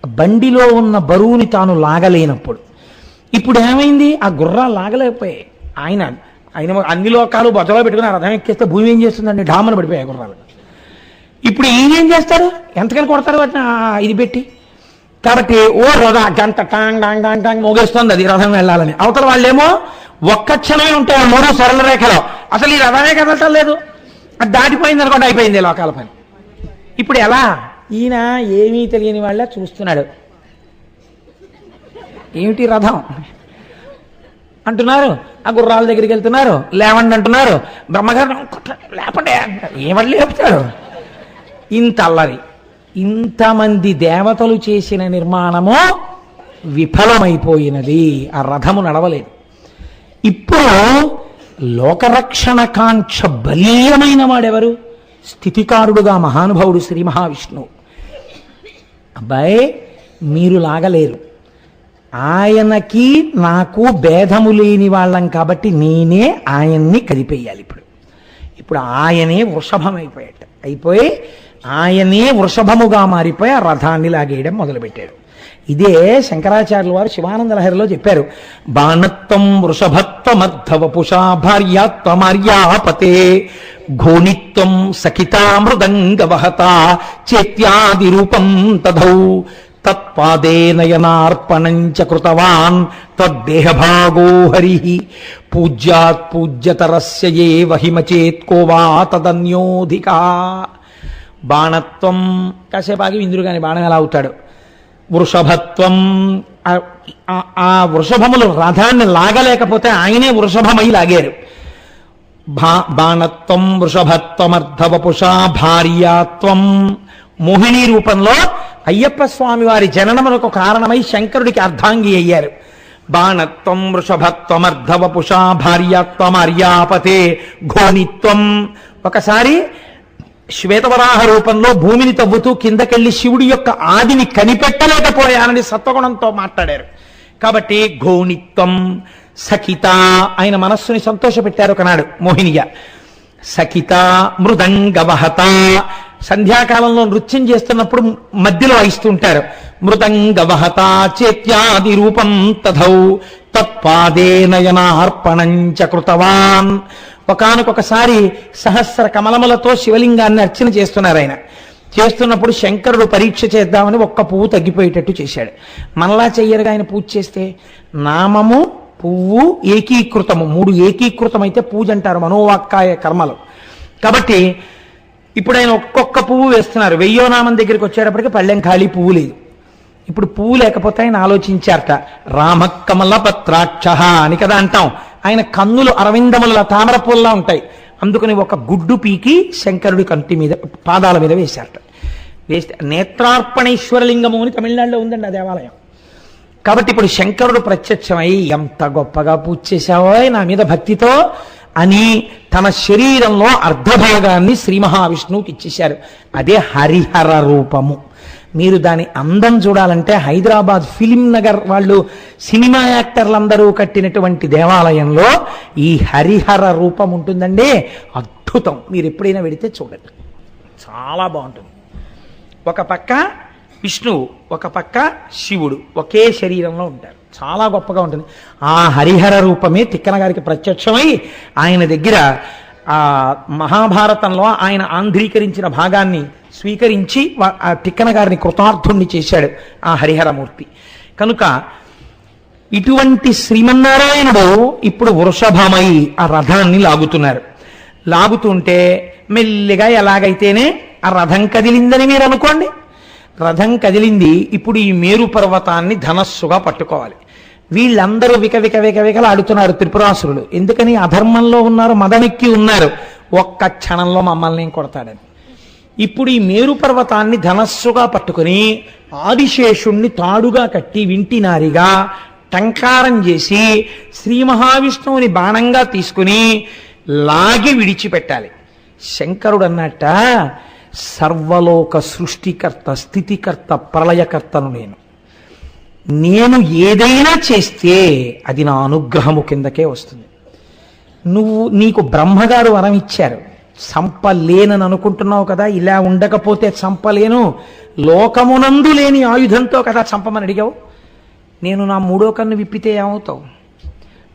[SPEAKER 1] బండిలో ఉన్న బరువుని తాను లాగలేనప్పుడు. ఇప్పుడు ఏమైంది? ఆ గుర్రాలు లాగలేకపోయాయి. ఆయన అన్ని లోకాలు బొజ్జలో పెట్టుకుని రథం ఎక్కేస్తే భూమి ఏం చేస్తుందండి? ఢామను పడిపోయాయి గుర్రాలు. ఇప్పుడు ఏం చేస్తారు? ఎంతకని కొడతారు వాటిని ఇది పెట్టి. కాబట్టి ఓ రథ గంట టాంగ్ డాంగ్ డాంగ్ డాంగ్ మోగేస్తుంది అది రథం వెళ్ళాలని. అవతల వాళ్ళేమో ఒక్క క్షణమే ఉంటాయి 3 సరళ రేఖలో, అసలు ఈ రథమే కదలటం లేదు. అది దాటిపోయింది అనుకోండి, అయిపోయింది లోకాల పని. ఇప్పుడు ఎలా? ఈయన ఏమీ తెలియని వాళ్ళ చూస్తున్నాడు. ఏమిటి రథం అంటున్నారు, ఆ గుర్రాల దగ్గరికి వెళ్తున్నారు, లేవండి అంటున్నారు. బ్రహ్మగారు లేపండి, ఏమని లేపుతాడు? ఇంత అల్లరి. ఇంతమంది దేవతలు చేసిన నిర్మాణము విఫలమైపోయినది, ఆ రథము నడవలేదు. ఇప్పుడు లోకరక్షణ కాంక్ష బలీయమైన వాడెవరు? స్థితికారుడుగా మహానుభావుడు శ్రీ మహావిష్ణువు. అబ్బాయి మీరు లాగలేరు, ఆయనకి నాకు భేదము లేని వాళ్ళం కాబట్టి నేనే ఆయన్ని కదిపేయాలి. ఇప్పుడు ఆయనే వృషభం అయిపోయి ఆయనే వృషభముగా మారిపోయి ఆ రథాన్ని లాగేయడం మొదలుపెట్టాడు. ఇదే శంకరాచార్యుల వారు శివానంద లహరిలో చెప్పారు. బాణత్వం వృషభత్వమర్ధవపుషా భార్యాత్వమార్యాపతే ఘోనిత్వం సఖితా మృదంగవహత చేత్యాది రూపం తదౌ తత్పాదే నయనార్పణంచ కృతవాన్ తద్దేహభాగో హరి పూజ్యాత్ పూజ్యతరస్య ఏ వహిమచేత్కో వా తదన్యోధికా. బాణత్వం కాసేపు ఆగి ఇంద్రుగాని బాణం ఎలా అవుతాడు? వృషభత్వం, ఆ వృషభములు రథాన్ని లాగలేకపోతే ఆయనే వృషభమై లాగారు. బాణత్వం వృషభత్వమర్ధవపుషా భార్యాత్వం, మోహిని రూపంలో అయ్యప్ప స్వామి వారి జననములకు కారణమై శంకరుడికి అర్ధాంగి అయ్యారు. బాణత్వం వృషభత్వమర్ధవపుషా భార్యాత్వమార్యాపతే ఘోనిత్వం. ఒకసారి శ్వేతవరాహ రూపంలో భూమిని తవ్వుతూ కిందకెళ్లి శివుడి యొక్క ఆదిని కనిపెట్టలేకపోయానని సత్వగుణంతో మాట్లాడారు. కాబట్టి ఘోనిత్వం. సఖిత, ఆయన మనస్సుని సంతోషపెట్టారు ఒకనాడు మోహినిగా. సఖిత మృదంగవహత, సంధ్యాకాలంలో నృత్యం చేస్తున్నప్పుడు మధ్యలో వాయిస్తుంటారు. మృదంగవహత చేత్యాది రూపం తథౌ తత్పాదే నయనార్పణంచ కృతవాన్. ఒకానొకసారి సహస్ర కమలములతో శివలింగాన్ని అర్చన చేస్తున్నారు. ఆయన చేస్తున్నప్పుడు శంకరుడు పరీక్ష చేద్దామని ఒక్క పువ్వు తగ్గిపోయేటట్టు చేశాడు. మనలా చెయ్యరుగా ఆయన పూజ చేస్తే. నామము పువ్వు ఏకీకృతము, 3 ఏకీకృతమైతే పూజ అంటారు మనోవాక్కాయ కర్మలు. కాబట్టి ఇప్పుడు ఆయన ఒక్కొక్క పువ్వు వేస్తున్నారు. 1000వ నామం దగ్గరికి వచ్చేటప్పటికి పళ్ళెం ఖాళీ, పువ్వు లేదు. ఇప్పుడు పువ్వు లేకపోతే ఆయన ఆలోచించారట. రామకమల పత్రాక్ష అని కదా అంటాం. ఆయన కన్నులు అరవిందముల తామర పూల్లా ఉంటాయి. అందుకని ఒక గుడ్డు పీకి శంకరుడి కంటి మీద, పాదాల మీద వేశారట. వేస్తే నేత్రార్పణేశ్వరలింగము అని తమిళనాడులో ఉందండి ఆ దేవాలయం. కాబట్టి ఇప్పుడు శంకరుడు ప్రత్యక్షమై ఎంత గొప్పగా పూజ చేశావో నా మీద భక్తితో అని తన శరీరంలో అర్ధభాగాన్ని శ్రీ మహావిష్ణువుకి ఇచ్చేశారు. అదే హరిహర రూపము. మీరు దాని అందం చూడాలంటే హైదరాబాద్ ఫిలిం నగర్ వాళ్ళు సినిమా యాక్టర్లందరూ కట్టినటువంటి దేవాలయంలో ఈ హరిహర రూపం ఉంటుందండి, అద్భుతం. మీరు ఎప్పుడైనా వెడితే చూడండి, చాలా బాగుంటుంది. ఒక పక్క విష్ణువు, ఒక పక్క శివుడు ఒకే శరీరంలో ఉంటారు, చాలా గొప్పగా ఉంటుంది. ఆ హరిహర రూపమే తిక్కన గారికి ప్రత్యక్షమై ఆయన దగ్గర ఆ మహాభారతంలో ఆయన ఆంధ్రీకరించిన భాగాన్ని స్వీకరించి ఆ తిక్కన గారిని కృతార్థుణ్ణి చేశాడు ఆ హరిహరమూర్తి. కనుక ఇటువంటి శ్రీమన్నారాయణుడు ఇప్పుడు వృషభమై ఆ రథాన్ని లాగుతున్నారు. లాగుతుంటే మెల్లిగా ఎలాగైతేనే ఆ రథం కదిలిందని మీరు అనుకోండి, రథం కదిలింది. ఇప్పుడు ఈ మేరు పర్వతాన్ని ధనస్సుగా పట్టుకోవాలి. వీళ్ళందరూ వికలాడుతున్నారు త్రిపురాసురులు. ఎందుకని? అధర్మంలో ఉన్నారు, మదమెక్కి ఉన్నారు, ఒక్క క్షణంలో మమ్మల్ని కొడతాడని. ఇప్పుడు ఈ మేరు పర్వతాన్ని ధనస్సుగా పట్టుకుని ఆదిశేషుణ్ణి తాడుగా కట్టి వింటినారిగా టంకారం చేసి శ్రీ మహావిష్ణువుని బాణంగా తీసుకుని లాగి విడిచిపెట్టాలి. శంకరుడు అన్నట్ట, సర్వలోక సృష్టికర్త, స్థితికర్త, ప్రళయకర్తను నేను ఏదైనా చేస్తే అది నా అనుగ్రహము కిందకే వస్తుంది. నీకు బ్రహ్మగారు వరం ఇచ్చారు, చంపలేనని అనుకుంటున్నావు కదా, ఇలా ఉండకపోతే చంపలేను, లోకమునందు లేని ఆయుధంతో కదా చంపమని అడిగావు. నేను నా మూడో కన్ను విప్పితే ఏమవుతావు?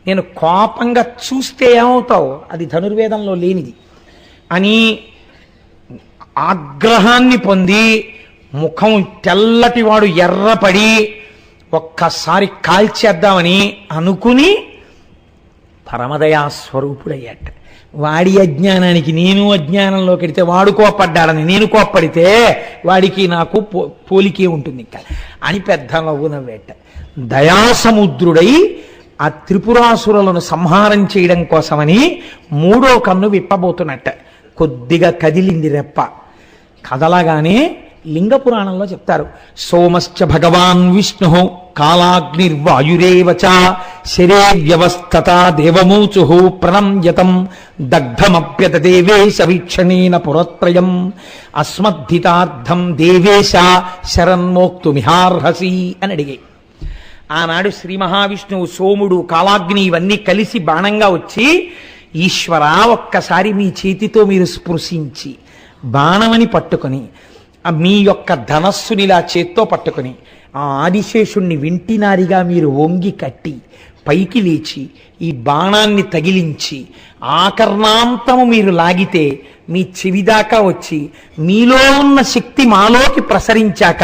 [SPEAKER 1] నేను కోపంగా చూస్తే ఏమవుతావు? అది ధనుర్వేదంలో లేనిది అని ఆగ్రహాన్ని పొంది ముఖం తెల్లటివాడు ఎర్రపడి ఒక్కసారి కాల్చేద్దామని అనుకుని పరమదయాస్వరూపుడయ్యాట. వాడి అజ్ఞానానికి నేను అజ్ఞానంలో కెడితే వాడు కోప్పడ్డాడని నేను కోప్పడితే వాడికి నాకు పోలికే ఉంటుంది ఇంకా అని పెద్ద నవ్వు నవ్వేట. దయాసముద్రుడై ఆ త్రిపురాసురులను సంహారం చేయడం కోసమని మూడో కన్ను విప్పబోతున్నట్ట. కొద్దిగా కదిలింది రెప్ప. కదలగానే లింగ పురాణంలో చెప్తారు, సోమశ్చ భగవాన్ విష్ణు కాలాగ్నిర్వాయురేవచ శరే వ్యవస్థత దేవమూచు ప్రణమ్యతం దగ్ధమప్యత దేవేశ వీక్షణేన పురత్రయం అస్మద్ధితార్థం దేవేశ శరన్మోక్తుమిహార్హసి అని అడిగాయి. ఆనాడు శ్రీ మహావిష్ణువు, సోముడు, కాలాగ్ని ఇవన్నీ కలిసి బాణంగా వచ్చి, ఈశ్వర ఒక్కసారి మీ చేతితో మీరు స్పృశించి బాణమని పట్టుకొని మీ యొక్క ధనస్సునిలా చేత్తో పట్టుకుని ఆ ఆదిశేషుణ్ణి వింటినారిగా మీరు వంగి కట్టి పైకి లేచి ఈ బాణాన్ని తగిలించి ఆకర్ణాంతము మీరు లాగితే మీ చెవిదాకా వచ్చి మీలో ఉన్న శక్తి మాలోకి ప్రసరించాక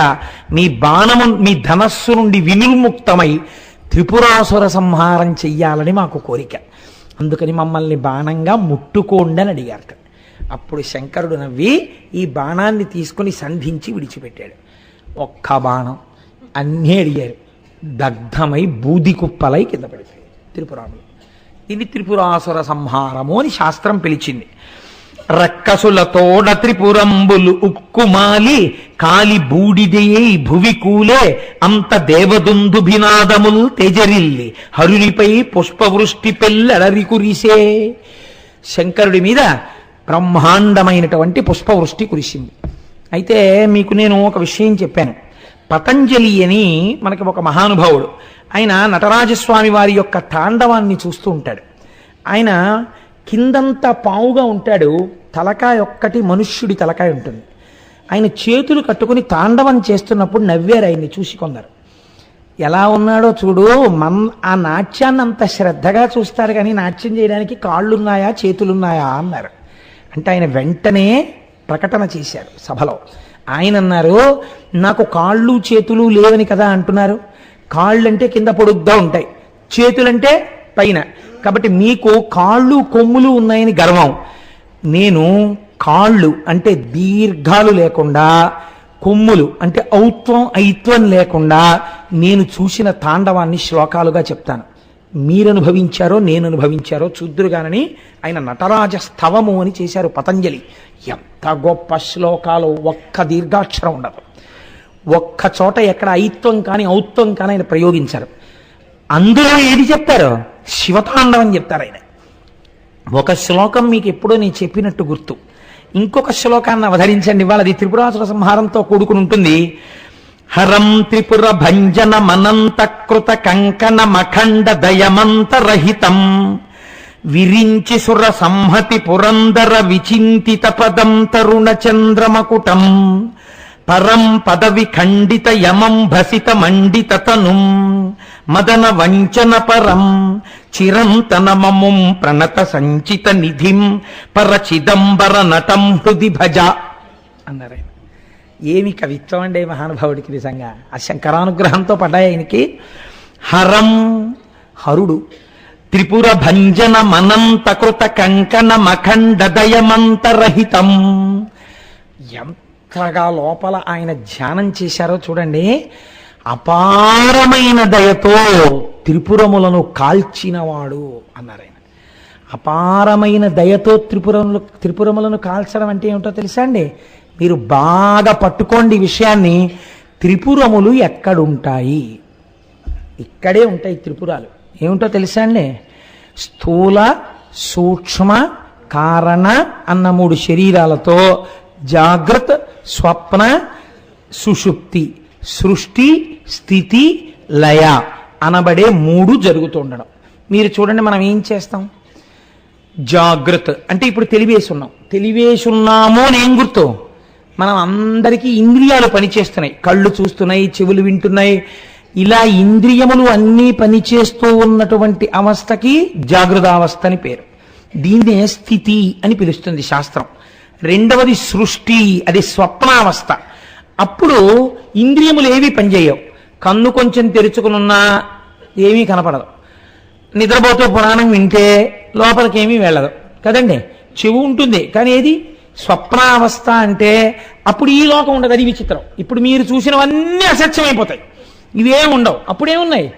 [SPEAKER 1] మీ బాణము మీ ధనస్సు నుండి వినిర్ముక్తమై త్రిపురాసుర సంహారం చెయ్యాలని మాకు కోరిక, అందుకని మమ్మల్ని బాణంగా ముట్టుకోండి అని అడిగారు. అప్పుడు శంకరుడు నవ్వి ఈ బాణాన్ని తీసుకుని సంధించి విడిచిపెట్టాడు. ఒక్క బాణం అన్నీ అడిగారు, దగ్ధమై బూది కుప్పలై కింద పడిపోయాయి త్రిపురాములు. ఇది త్రిపురాసుర సంహారము అని శాస్త్రం పిలిచింది. రక్కసులతోడ త్రిపురంబులు ఉక్కుమాలి కాలి బూడిదయే భువి కూలే అంత దేవదుందుభినాదముల్ తెజరిల్లి హరునిపై పుష్పవృష్టి పెల్లడరి కురిసే. శంకరుడి మీద బ్రహ్మాండమైనటువంటి పుష్పవృష్టి కురిసింది. అయితే మీకు నేను ఒక విషయం చెప్పాను. పతంజలి అని మనకి ఒక మహానుభావుడు, ఆయన నటరాజస్వామి వారి యొక్క తాండవాన్ని చూస్తూ ఉంటాడు. ఆయన కిందంతా పావుగా ఉంటాడు, తలకాయ ఒక్కటి మనుష్యుడి తలకాయ ఉంటుంది. ఆయన చేతులు కట్టుకుని తాండవం చేస్తున్నప్పుడు నవ్వారు ఆయన్ని చూసి కొందరు. ఎలా ఉన్నాడో చూడు, ఆ నాట్యాన్ని అంత శ్రద్ధగా చూస్తారు కానీ నాట్యం చేయడానికి కాళ్ళున్నాయా చేతులున్నాయా అన్నారు. అంటే ఆయన వెంటనే ప్రకటన చేశారు సభలో. ఆయన అన్నారు, నాకు కాళ్ళు చేతులు లేవని కదా అంటున్నారు, కాళ్ళంటే కింద పొడుగ్గా ఉంటాయి, చేతులంటే పైన, కాబట్టి మీకు కాళ్ళు కొమ్ములు ఉన్నాయని గర్వం. నేను కాళ్ళు అంటే దీర్ఘాలు లేకుండా, కొమ్ములు అంటే ఐత్వం లేకుండా నేను చూసిన తాండవాన్ని శ్లోకాలుగా చెప్తాను. మీరనుభవించారో నేను అనుభవించారో చూద్దురుగానని ఆయన నటరాజ స్తవము అని చేశారు పతంజలి. ఎంత గొప్ప శ్లోకాలు, ఒక్క దీర్ఘాక్షరం ఉండదు, ఒక్క చోట ఎక్కడ ఐత్వం కానీ ఔత్వం కానీ ఆయన ప్రయోగించారు. అందులో ఏది చెప్తారు? శివతాండవం చెప్తారు ఆయన. ఒక శ్లోకం మీకు ఎప్పుడో నేను చెప్పినట్టు గుర్తు. ఇంకొక శ్లోకాన్ని అవధరించండి. ఇవాళ అది త్రిపురాసుర సంహారంతో కూడుకుని ఉంటుంది. హరం త్రిపుర భంజన మనంత కృత కంకణ మఖండ దయమంతరహితం విరించి సుర సంహతి పురందర విచింతిత పదం తరుణ చంద్రమకుటం పరం పదవి ఖండిత యమం భసిత మండిత తనుం మదన వంచన పరం చిరంతన మముం ప్రణత సంచిత నిధిం పరచిదంబర నటం హృది భజ అన్నారు. ఏమి కవిత్వం అండి మహానుభావుడికి! నిజంగా ఆ శంకరానుగ్రహంతో పడ్డాయి ఆయనకి. హరం హరుడు, త్రిపుర భంజన మనంత కృత కంకణ మఖండ దయమంతరహితం. ఎంతగా లోపల ఆయన ధ్యానం చేశారో చూడండి. అపారమైన దయతో త్రిపురములను కాల్చినవాడు అన్నారు ఆయన. అపారమైన దయతో త్రిపురములను కాల్చడం అంటే ఏమిటో తెలుసా అండి? మీరు బాగా పట్టుకోండి ఈ విషయాన్ని. త్రిపురములు ఎక్కడుంటాయి? ఇక్కడే ఉంటాయి త్రిపురాలు. ఏమిటో తెలుసా అండి? స్థూల, సూక్ష్మ, కారణ అన్న 3 శరీరాలతో జాగ్రత్త, స్వప్న, సుషుప్తి, సృష్టి, స్థితి, లయ అనబడే 3 జరుగుతుండడం. మీరు చూడండి, మనం ఏం చేస్తాం? జాగ్రత్త అంటే ఇప్పుడు తెలివేసున్నాము అని ఏం గుర్తు? మనం అందరికీ ఇంద్రియాలు పనిచేస్తున్నాయి. కళ్ళు చూస్తున్నాయి, చెవులు వింటున్నాయి. ఇలా ఇంద్రియములు అన్నీ పనిచేస్తూ ఉన్నటువంటి అవస్థకి జాగృతావస్థ అని పేరు. దీన్నే స్థితి అని పిలుస్తుంది శాస్త్రం. రెండవది సృష్టి, అది స్వప్నావస్థ. అప్పుడు ఇంద్రియములు ఏవి పనిచేయవు. కన్ను కొంచెం తెరుచుకునున్నా ఏమీ కనపడదు. నిద్రపోతూ పురాణం వింటే లోపలికేమీ వెళ్ళదు కదండి. చెవు ఉంటుంది, కానీ ఏది స్వప్నావస్థ అంటే అప్పుడు ఈ లోకం ఉండదు. అది విచిత్రం. ఇప్పుడు మీరు చూసినవన్నీ అసత్యమైపోతాయి, ఇవే ఉండవు. అప్పుడేమున్నాయి?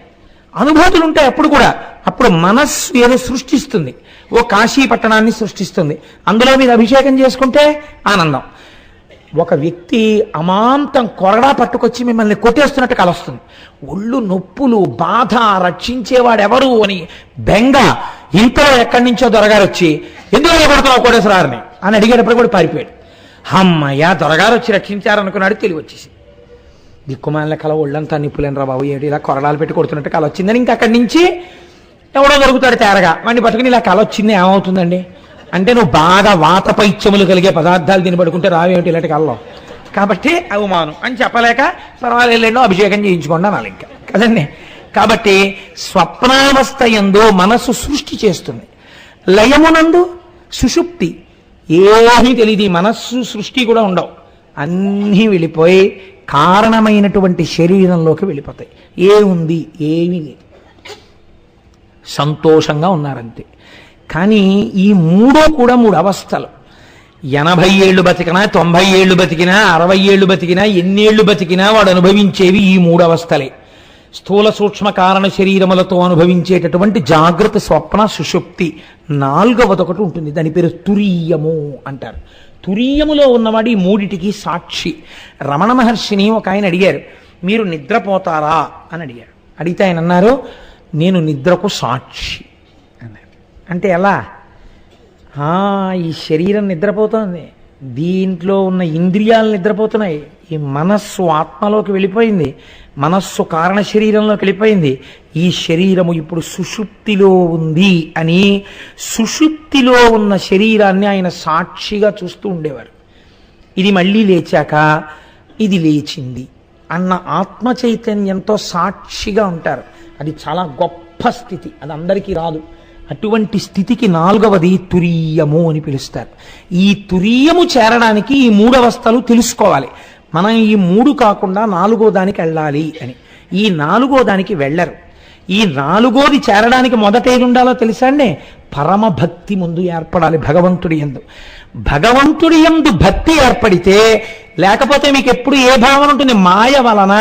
[SPEAKER 1] అనుభూతులు ఉంటాయి. అప్పుడు కూడా అప్పుడు మనస్సు ఏదో సృష్టిస్తుంది. ఓ కాశీ పట్టణాన్ని సృష్టిస్తుంది. అందులో మీరు అభిషేకం చేసుకుంటే ఆనందం. ఒక వ్యక్తి అమాంతం కొరడా పట్టుకొచ్చి మిమ్మల్ని కొట్టేస్తున్నట్టు కలొస్తుంది. ఒళ్ళు నొప్పులు, బాధ, రక్షించేవాడెవరు అని బెంగ. ఇంతలో ఎక్కడి నుంచో దొరగారు వచ్చి ఎందుకు కొడుతున్నావు కోటేశ్వరారిని అని అడిగేటప్పుడు కూడా పారిపోయాడు. అమ్మయ్య, దొరగారు వచ్చి రక్షించారనుకున్నాడు. తెలివి వచ్చేసి దిక్కుమాల కల ఒళ్ళంతా నిప్పులేనరా బాబు, ఏడు ఇలా కొరడాలు పెట్టి కొడుతున్నట్టు కల వచ్చిందని ఇంకా అక్కడి నుంచి ఎవడో దొరుకుతాడు తేరగా. వాడిని పట్టుకుని ఇలా కల వచ్చింది ఏమవుతుందండి అంటే, నువ్వు బాగా వాత పైత్యములు కలిగే పదార్థాలు తిని పడుకుంటే రావేమిటి ఇలాంటి కల్లో, కాబట్టి అవమానం అని చెప్పలేక పర్వాలేదో అభిషేకం చేయించుకోండి అనాలి ఇంకా కదండి. కాబట్టి స్వప్నావస్థ యందు మనస్సు సృష్టి చేస్తుంది. లయమునందు సుషుప్తి, ఏమీ తెలియదు. మనస్సు సృష్టి కూడా ఉండవు. అన్నీ వెళ్ళిపోయి కారణమైనటువంటి శరీరంలోకి వెళ్ళిపోతాయి. ఏముంది? ఏమీ లేదు. సంతోషంగా ఉన్నారంతే. కానీ ఈ 3 కూడా 3 అవస్థలు. 80 ఏళ్ళు బతికినా, 90 ఏళ్ళు బతికినా, 60 ఏళ్ళు బతికినా, ఎన్నేళ్లు బతికినా వాడు అనుభవించేవి ఈ 3 అవస్థలే. స్థూల, సూక్ష్మ, కారణ శరీరములతో అనుభవించేటటువంటి జాగ్రత్త, స్వప్న, సుషుప్తి. 4వది ఒకటి ఉంటుంది, దాని పేరు తురీయము అంటారు. తురీయములో ఉన్నవాడు ఈ 3టికి సాక్షి. రమణ మహర్షిని ఒక ఆయన అడిగారు, మీరు నిద్రపోతారా అని అడిగారు. అడిగితే ఆయన అన్నారు, నేను నిద్రకు సాక్షి అన్నారు. అంటే ఎలా? ఈ శరీరం నిద్రపోతోంది, దీంట్లో ఉన్న ఇంద్రియాలు నిద్రపోతున్నాయి, ఈ మనస్సు ఆత్మలోకి వెళ్ళిపోయింది, మనస్సు కారణ శరీరంలోకి వెళ్ళిపోయింది, ఈ శరీరము ఇప్పుడు సుషుప్తిలో ఉంది అని సుషుప్తిలో ఉన్న శరీరాన్ని ఆయన సాక్షిగా చూస్తూ ఉండేవారు. ఇది మళ్ళీ లేచాక ఇది లేచింది అన్న ఆత్మ చైతన్యంతో సాక్షిగా ఉంటారు. అది చాలా గొప్ప స్థితి, అది అందరికీ రాదు. అటువంటి స్థితికి 4వది తురీయము అని పిలుస్తారు. ఈ తురీయము చేరడానికి ఈ 3 అవస్థలు తెలుసుకోవాలి. మనం ఈ 3 కాకుండా 4వ దానికి వెళ్ళాలి అని. ఈ 4వ దానికి వెళ్ళరు. ఈ 4వది చేరడానికి మొదట ఏది ఉండాలో తెలుసా అండి? పరమ భక్తి ముందు ఏర్పడాలి భగవంతుడి యందు. భగవంతుడి యందు భక్తి ఏర్పడితే, లేకపోతే మీకు ఎప్పుడు ఏ భావన ఉంటుంది? మాయ వలన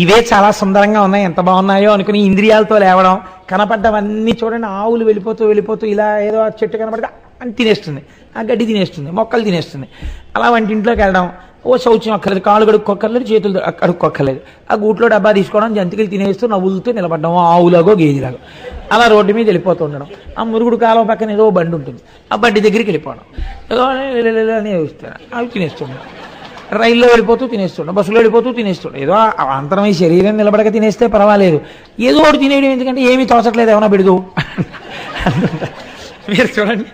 [SPEAKER 1] ఇవే చాలా సుందరంగా ఉన్నాయి, ఎంత బాగున్నాయో అనుకుని ఇంద్రియాలతో లేవడం, కనపడ్డవన్నీ చూడండి, ఆవులు వెళ్ళిపోతూ ఇలా ఏదో చెట్టు కనపడితే అని తినేస్తుంది, ఆ గడ్డి తినేస్తుంది, మొక్కలు తినేస్తుంది. అలా వంటింట్లోకి వెళ్ళడం, ఓ శౌచ్యం అక్కర్లేదు, కాళ్ళు కడుక్కోక్కర్లేదు, చేతులు కడుక్కోక్కర్లేదు. ఆ గూట్లో డబ్బా తీసుకోవడం, జంతికలు తినేస్తూ నవ్వులుతూ నిలబడ్డం, ఆవులాగో గేదిలాగో అలా రోడ్డు మీద వెళ్ళిపోతూ ఉండడం. ఆ మురుగుడు కాలం పక్కన ఏదో బండి ఉంటుంది, ఆ బండి దగ్గరికి వెళ్ళిపోవడం, ఏదో అని చూస్తాను, అవి తినేస్తున్నాం. రైల్లో వెళ్ళిపోతూ తినేస్తుండం, బస్సులో వెళ్ళిపోతూ తినేస్తుండం. ఏదో అంతరమై శరీరం నిలబడక తినేస్తే పర్వాలేదు, ఏదో ఒకటి తినేయడం. ఎందుకంటే ఏమీ తోచట్లేదు, ఏమైనా బిడదు. మీరు చూడండి,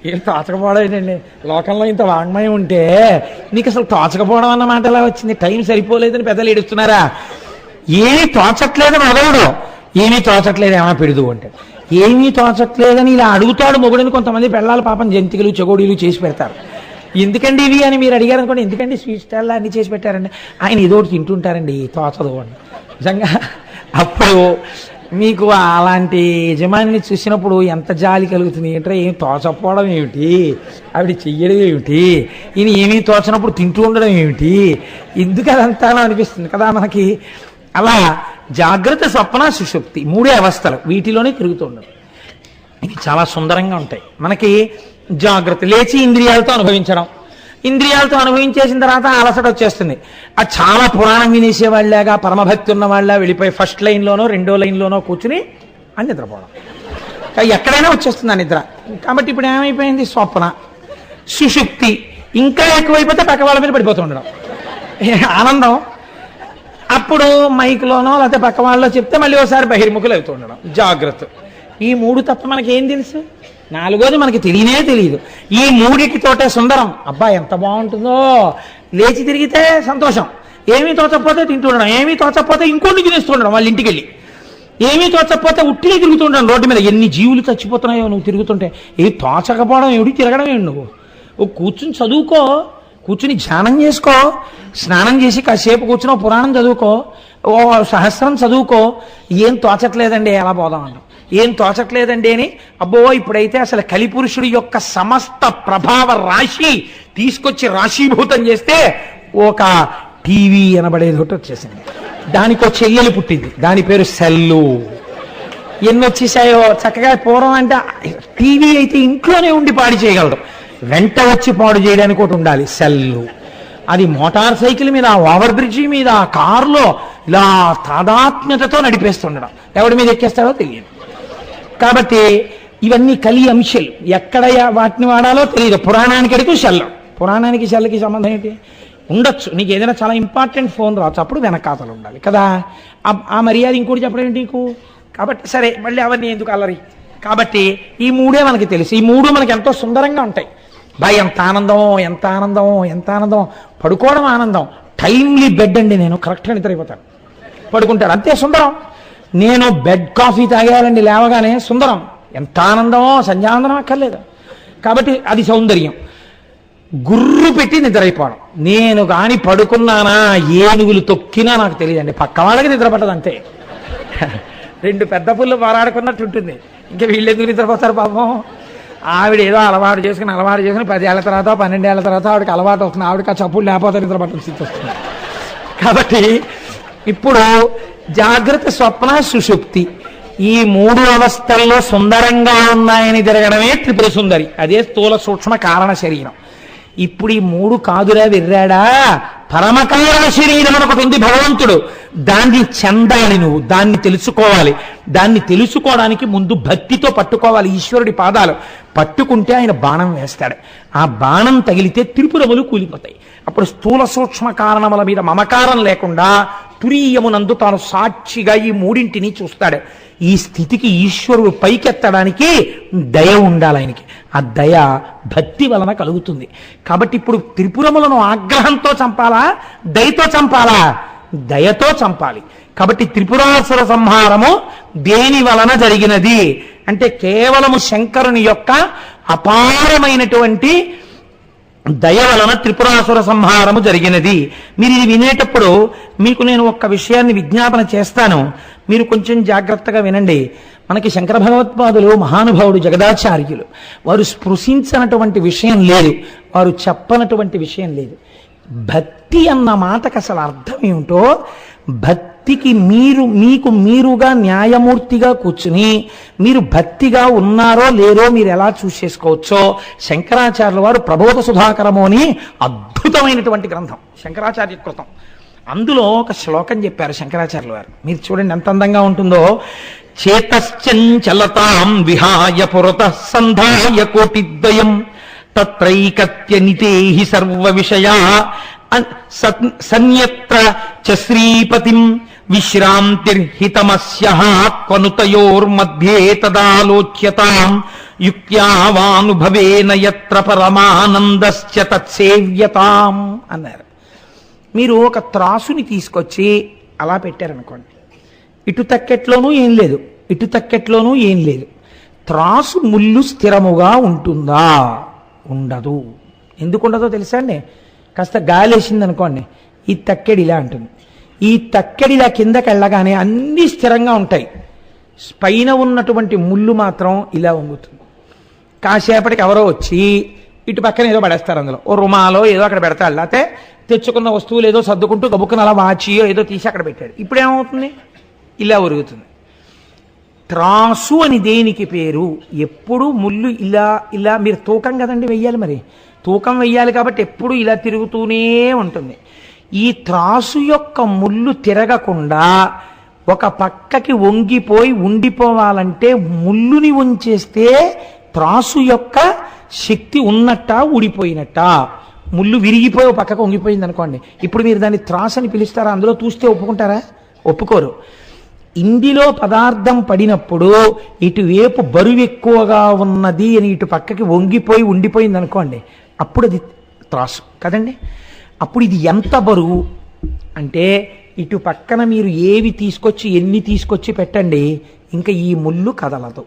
[SPEAKER 1] ఏం తోచకపోవడం ఏంటండి? లోకంలో ఇంత వాంగ్మయం ఉంటే నీకు అసలు తోచకపోవడం అన్న మాట ఎలా వచ్చింది? టైం సరిపోలేదని పెద్దలు ఏడుస్తున్నారా? ఏమీ తోచట్లేదు మొదలుడు, ఏమీ తోచట్లేదు ఏమైనా పెడదు అంటే. ఏమీ తోచట్లేదని ఇలా అడుగుతాడు మొగుడిని. కొంతమంది పెళ్ళాలి పాపం జంతికలు చెగోడీలు చేసి పెడతారు. ఎందుకండి ఇవి అని మీరు అడిగారు అనుకోండి, ఎందుకండి స్వీట్ స్టాల్లో అన్ని చేసి పెట్టారండి, ఆయన ఏదోటి తింటుంటారండి, తోచదు అని. నిజంగా అప్పుడు మీకు అలాంటి యజమానిని చూసినప్పుడు ఎంత జాలి కలుగుతుంది ఏంటంటే, ఏం తోచకపోవడం ఏమిటి, ఆవిడ చెయ్యడం ఏమిటి, ఈయన ఏమీ తోచనప్పుడు తింటూ ఉండడం ఏమిటి, ఎందుకు అదంతా అనిపిస్తుంది కదా మనకి. అలా జాగ్రత్త, స్వప్న, సుషుప్తి మూడే అవస్థలు, వీటిలోనే తిరుగుతూ ఉండడం. ఇవి చాలా సుందరంగా ఉంటాయి. మనకి జాగ్రత్త, లేచి ఇంద్రియాలతో అనుభవించడం, ఇంద్రియాలతో అనుభవించేసిన తర్వాత అలసట వచ్చేస్తుంది. అది చాలా పురాణం వినేసేవాళ్ళగా, పరమభక్తి ఉన్న వాళ్ళ వెళ్ళిపోయి ఫస్ట్ లైన్లోనో రెండో లైన్లోనో కూర్చుని అని నిద్రపోవడం. ఎక్కడైనా వచ్చేస్తుంది ఆ నిద్ర. కాబట్టి ఇప్పుడు ఏమైపోయింది? స్వప్న, సుషుప్తి ఇంకా ఎక్కువైపోతే పక్క వాళ్ళ మీద పడిపోతూ ఉండడం, ఆనందం. అప్పుడు మైక్లోనో లేకపోతే పక్క వాళ్ళలో చెప్తే మళ్ళీ ఒకసారి బహిర్ముఖులు అవుతూ ఉండడం, జాగ్రత్త. ఈ మూడు తప్ప మనకి ఏం తెలుసు? నాలుగోది మనకి తెలియనే తెలియదు. ఈ మూడిటితోటే సుందరం. అబ్బా ఎంత బాగుంటుందో, లేచి తిరిగితే సంతోషం, ఏమీ తోచకపోతే తింటుండడం, ఏమీ తోచకపోతే ఇంకోటి తినేస్తుండడం వాళ్ళ ఇంటికి వెళ్ళి, ఏమీ తోచకపోతే ఉట్టినే తిరుగుతుండడం రోడ్డు మీద. ఎన్ని జీవులు చచ్చిపోతున్నాయో నువ్వు తిరుగుతుంటే. ఏ తోచకపోవడం ఏమిటి, తిరగడం ఏమిటి? నువ్వు ఓ కూర్చుని చదువుకో, కూర్చుని ధ్యానం చేసుకో, స్నానం చేసి కాసేపు కూర్చుని పురాణం చదువుకో, ఓ సహస్రం చదువుకో. ఏం తోచట్లేదండి, ఎలా పోదామన్నా, ఏం తోచట్లేదండి అని. అబ్బో ఇప్పుడైతే అసలు కలిపురుషుడి యొక్క సమస్త ప్రభావ రాశి తీసుకొచ్చి రాశీభూతం చేస్తే ఒక టీవీ అనబడేది ఒకటి వచ్చేసింది. దానికో చెయ్యలు పుట్టింది, దాని పేరు సెల్లు. ఎన్ని వచ్చేసాయో చక్కగా. పూర్వం అంటే టీవీ అయితే ఇంట్లోనే ఉండి పాడు చేయగలరు, వెంట వచ్చి పాడు చేయడానికి ఒకటి ఉండాలి, సెల్లు. అది మోటార్ సైకిల్ మీద, ఓవర్ బ్రిడ్జి మీద, కారులో ఇలా తాదాత్మ్యతతో నడిపేస్తుండడం, ఎవడి మీద ఎక్కేస్తాడో తెలియదు. కాబట్టి ఇవన్నీ కలి అంశాలు. ఎక్కడ వాటిని వాడాలో తెలియదు. పురాణానికి అడిగితే షెల్లు, పురాణానికి షెల్కి సంబంధం ఏంటి? ఉండొచ్చు, నీకు ఏదైనా చాలా ఇంపార్టెంట్ ఫోన్ రావచ్చు, అప్పుడు వెనకాతలు ఉండాలి కదా. ఆ మర్యాద ఇంకోటి చెప్పడం ఏంటి నీకు? కాబట్టి సరే, మళ్ళీ అవన్నీ ఎందుకు అల్లరి. కాబట్టి ఈ మూడే మనకి తెలుసు. ఈ మూడు మనకి ఎంతో సుందరంగా ఉంటాయి. బాయ్ ఎంత ఆనందమో, ఎంత ఆనందమో, ఎంత ఆనందం. పడుకోవడం ఆనందం. టైమ్లీ బెడ్ అండి, నేను కరెక్ట్గా నిద్రైపోతాను, పడుకుంటాను, అంతే సుందరం. నేను బెడ్ కాఫీ తాగేయాలండి లేవగానే, సుందరం. ఎంత ఆనందమో, సంధ్యానందనం అక్కర్లేదు. కాబట్టి అది సౌందర్యం. గుర్రు పెట్టి నిద్రైపోవడం. నేను కానీ పడుకున్నానా, ఏనుగులు తొక్కినా నాకు తెలియదండి, పక్క వాళ్ళకి నిద్ర పట్టదు అంతే. రెండు పెద్ద పుల్లు పోరాడుకున్నట్టు ఉంటుంది. ఇంకా వీళ్ళు ఎందుకు నిద్రపోతారు పాపం? ఆవిడ ఏదో అలవాటు చేసుకుని 10 ఏళ్ల తర్వాత 12 ఏళ్ల తర్వాత ఆవిడకి అలవాటు అవుతుంది. ఆవిడకి ఆ చప్పులు లేకపోతే నిద్ర పట్టడం స్థితి వస్తుంది. కాబట్టి ఇప్పుడు జాగ్రత్త, స్వప్న, సుషుప్తి ఈ మూడు అవస్థల్లో సుందరంగా ఉన్నాయని తిరగడమే త్రిపుర సుందరి. అదే స్థూల సూక్ష్మ కారణ శరీరం. ఇప్పుడు ఈ మూడు కాదురా విర్రాడా, పరమకారణ శరీరం ఒకటి ఉంది భగవంతుడు. దాన్ని చెందాలి, నువ్వు దాన్ని తెలుసుకోవాలి. దాన్ని తెలుసుకోవడానికి ముందు భక్తితో పట్టుకోవాలి ఈశ్వరుడి పాదాలు. పట్టుకుంటే ఆయన బాణం వేస్తాడు. ఆ బాణం తగిలితే త్రిపురములు కూలిపోతాయి. అప్పుడు స్థూల సూక్ష్మ కారణముల మీద మమకారం లేకుండా తురీయమునందు తాను సాక్షిగా ఈ మూడింటిని చూస్తాడు. ఈ స్థితికి ఈశ్వరుడు పైకెత్తడానికి దయ ఉండాలి ఆయనకి. ఆ దయ భక్తి వలన కలుగుతుంది. కాబట్టి ఇప్పుడు త్రిపురములను ఆగ్రహంతో చంపాలా, దయతో చంపాలా? దయతో చంపాలి. కాబట్టి త్రిపురాసుర సంహారము దేని వలన జరిగినది అంటే కేవలము శంకరుని యొక్క అపారమైనటువంటి దయ వలన త్రిపురాసుర సంహారము జరిగినది. మీరు ఇది వినేటప్పుడు మీకు నేను ఒక్క విషయాన్ని విజ్ఞాపన చేస్తాను, మీరు కొంచెం జాగ్రత్తగా వినండి. మనకి శంకర భగవత్పాదులు మహానుభావుడు, జగదాచార్యులు. వారు స్పృశించినటువంటి విషయం లేదు, వారు చెప్పనటువంటి విషయం లేదు. భక్తి అన్న మాటకు అసలు అర్థం ఏమిటో భక్తికి మీకు మీరుగా న్యాయమూర్తిగా కూర్చుని మీరు భక్తిగా ఉన్నారో లేరో మీరు ఎలా చూసేసుకోవచ్చో శంకరాచార్యుల వారు ప్రబోధ సుధాకరము అని అద్భుతమైనటువంటి గ్రంథం శంకరాచార్య కృతం. అందులో ఒక శ్లోకం చెప్పారు శంకరాచార్యుల వారు. మీరు చూడండి ఎంత అందంగా ఉంటుందో. చేతశ్చంచలతాం విహాయ పురతః సంధాయ కోటిద్వయం తత్రైకత్య నితేహి సర్వ విషయా సన్యత్ర చ శ్రీపతిం విశ్రాంతిర్హితమస్యః త్వనుతయోర్మధ్యే తదాలోచ్యతాం యుక్త్యావానుభవేన యత్ర పరమానందశ్చ తత్సేవ్యతాం అన్నారు. మీరు ఒక త్రాసుని తీసుకొచ్చి అలా పెట్టారనుకోండి, ఇటు తక్కెట్లోనూ ఏం లేదు, ఇటు తక్కెట్లోనూ ఏం లేదు. త్రాసు ముళ్ళు స్థిరముగా ఉంటుందా? ఉండదు. ఎందుకు ఉండదో తెలుసా అండి? కాస్త గాలి వేసింది అనుకోండి, ఈ తక్కెడి ఇలా ఉంటుంది. ఈ తక్కెడి ఇలా కిందకి వెళ్ళగానే అన్నీ స్థిరంగా ఉంటాయి, పైన ఉన్నటువంటి ముళ్ళు మాత్రం ఇలా వంగుతుంది. కాసేపటికి ఎవరో వచ్చి ఇటు పక్కన ఏదో పడేస్తారు, అందులో ఓ రుమాలో ఏదో అక్కడ పెడతాడు, లేకపోతే తెచ్చుకున్న వస్తువులు ఏదో సర్దుకుంటూ గబుక్కున అలా వాచియో ఏదో తీసి అక్కడ పెట్టాడు. ఇప్పుడు ఏమవుతుంది? ఇలా ఒరుగుతుంది. త్రాసు అని దేనికి పేరు? ఎప్పుడు ముళ్ళు ఇలా ఇలా మీరు తూకం కదండి వెయ్యాలి, మరి తూకం వెయ్యాలి కాబట్టి ఎప్పుడు ఇలా తిరుగుతూనే ఉంటుంది. ఈ త్రాసు యొక్క ముళ్ళు తిరగకుండా ఒక పక్కకి వంగిపోయి ఉండిపోవాలంటే ముళ్ళుని ఉంచేస్తే త్రాసు యొక్క శక్తి ఉన్నట్ట ఊడిపోయినట్ట? ముళ్ళు విరిగిపోయి ఒక పక్కకు వంగిపోయింది అనుకోండి, ఇప్పుడు మీరు దాన్ని త్రాసు అని పిలుస్తారా? అందులో చూస్తే ఒప్పుకుంటారా? ఒప్పుకోరు. ఇందులో పదార్థం పడినప్పుడు ఇటువైపు బరువు ఎక్కువగా ఉన్నది అని ఇటు పక్కకి వంగిపోయి ఉండిపోయింది అనుకోండి, అప్పుడు అది త్రాసు కదండి. అప్పుడు ఇది ఎంత బరువు అంటే ఇటు పక్కన మీరు ఏవి తీసుకొచ్చి ఎన్ని తీసుకొచ్చి పెట్టండి, ఇంకా ఈ ముళ్ళు కదలదు.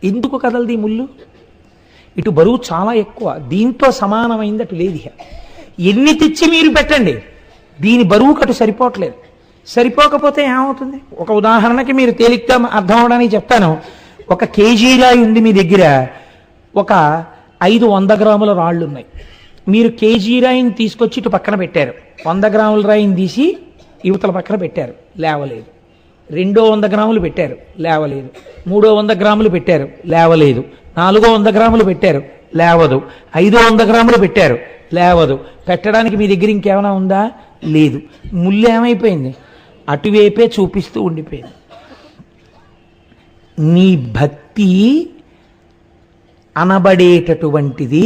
[SPEAKER 1] ఎందుకు కదలదు ఈ ముళ్ళు? ఇటు బరువు చాలా ఎక్కువ, దీంతో సమానమైంది అటు లేదు. ఎన్ని తెచ్చి మీరు పెట్టండి, దీని బరువు అటు సరిపోవట్లేదు. సరిపోకపోతే ఏమవుతుంది? ఒక ఉదాహరణకి మీరు తేలిగ్గా అర్థం అవడానికి చెప్తాను. ఒక కేజీ రాయి ఉంది మీ దగ్గర, ఒక 500 గ్రాముల రాళ్ళు ఉన్నాయి. మీరు కేజీ రాయిని తీసుకొచ్చి ఇటు పక్కన పెట్టారు, 100 గ్రాముల రాయిని తీసి యువతల పక్కన పెట్టారు, లేవలేదు. 200 గ్రాములు పెట్టారు, లేవలేదు. 300 గ్రాములు పెట్టారు, లేవలేదు. 400 గ్రాములు పెట్టారు, లేవదు. 500 గ్రాములు పెట్టారు, లేవదు. పెట్టడానికి మీ దగ్గర ఇంకేమైనా ఉందా? లేదు. ముళ్ళు ఏమైపోయింది? అటువైపే చూపిస్తూ ఉండిపోయింది. నీ భక్తి అనబడేటటువంటిది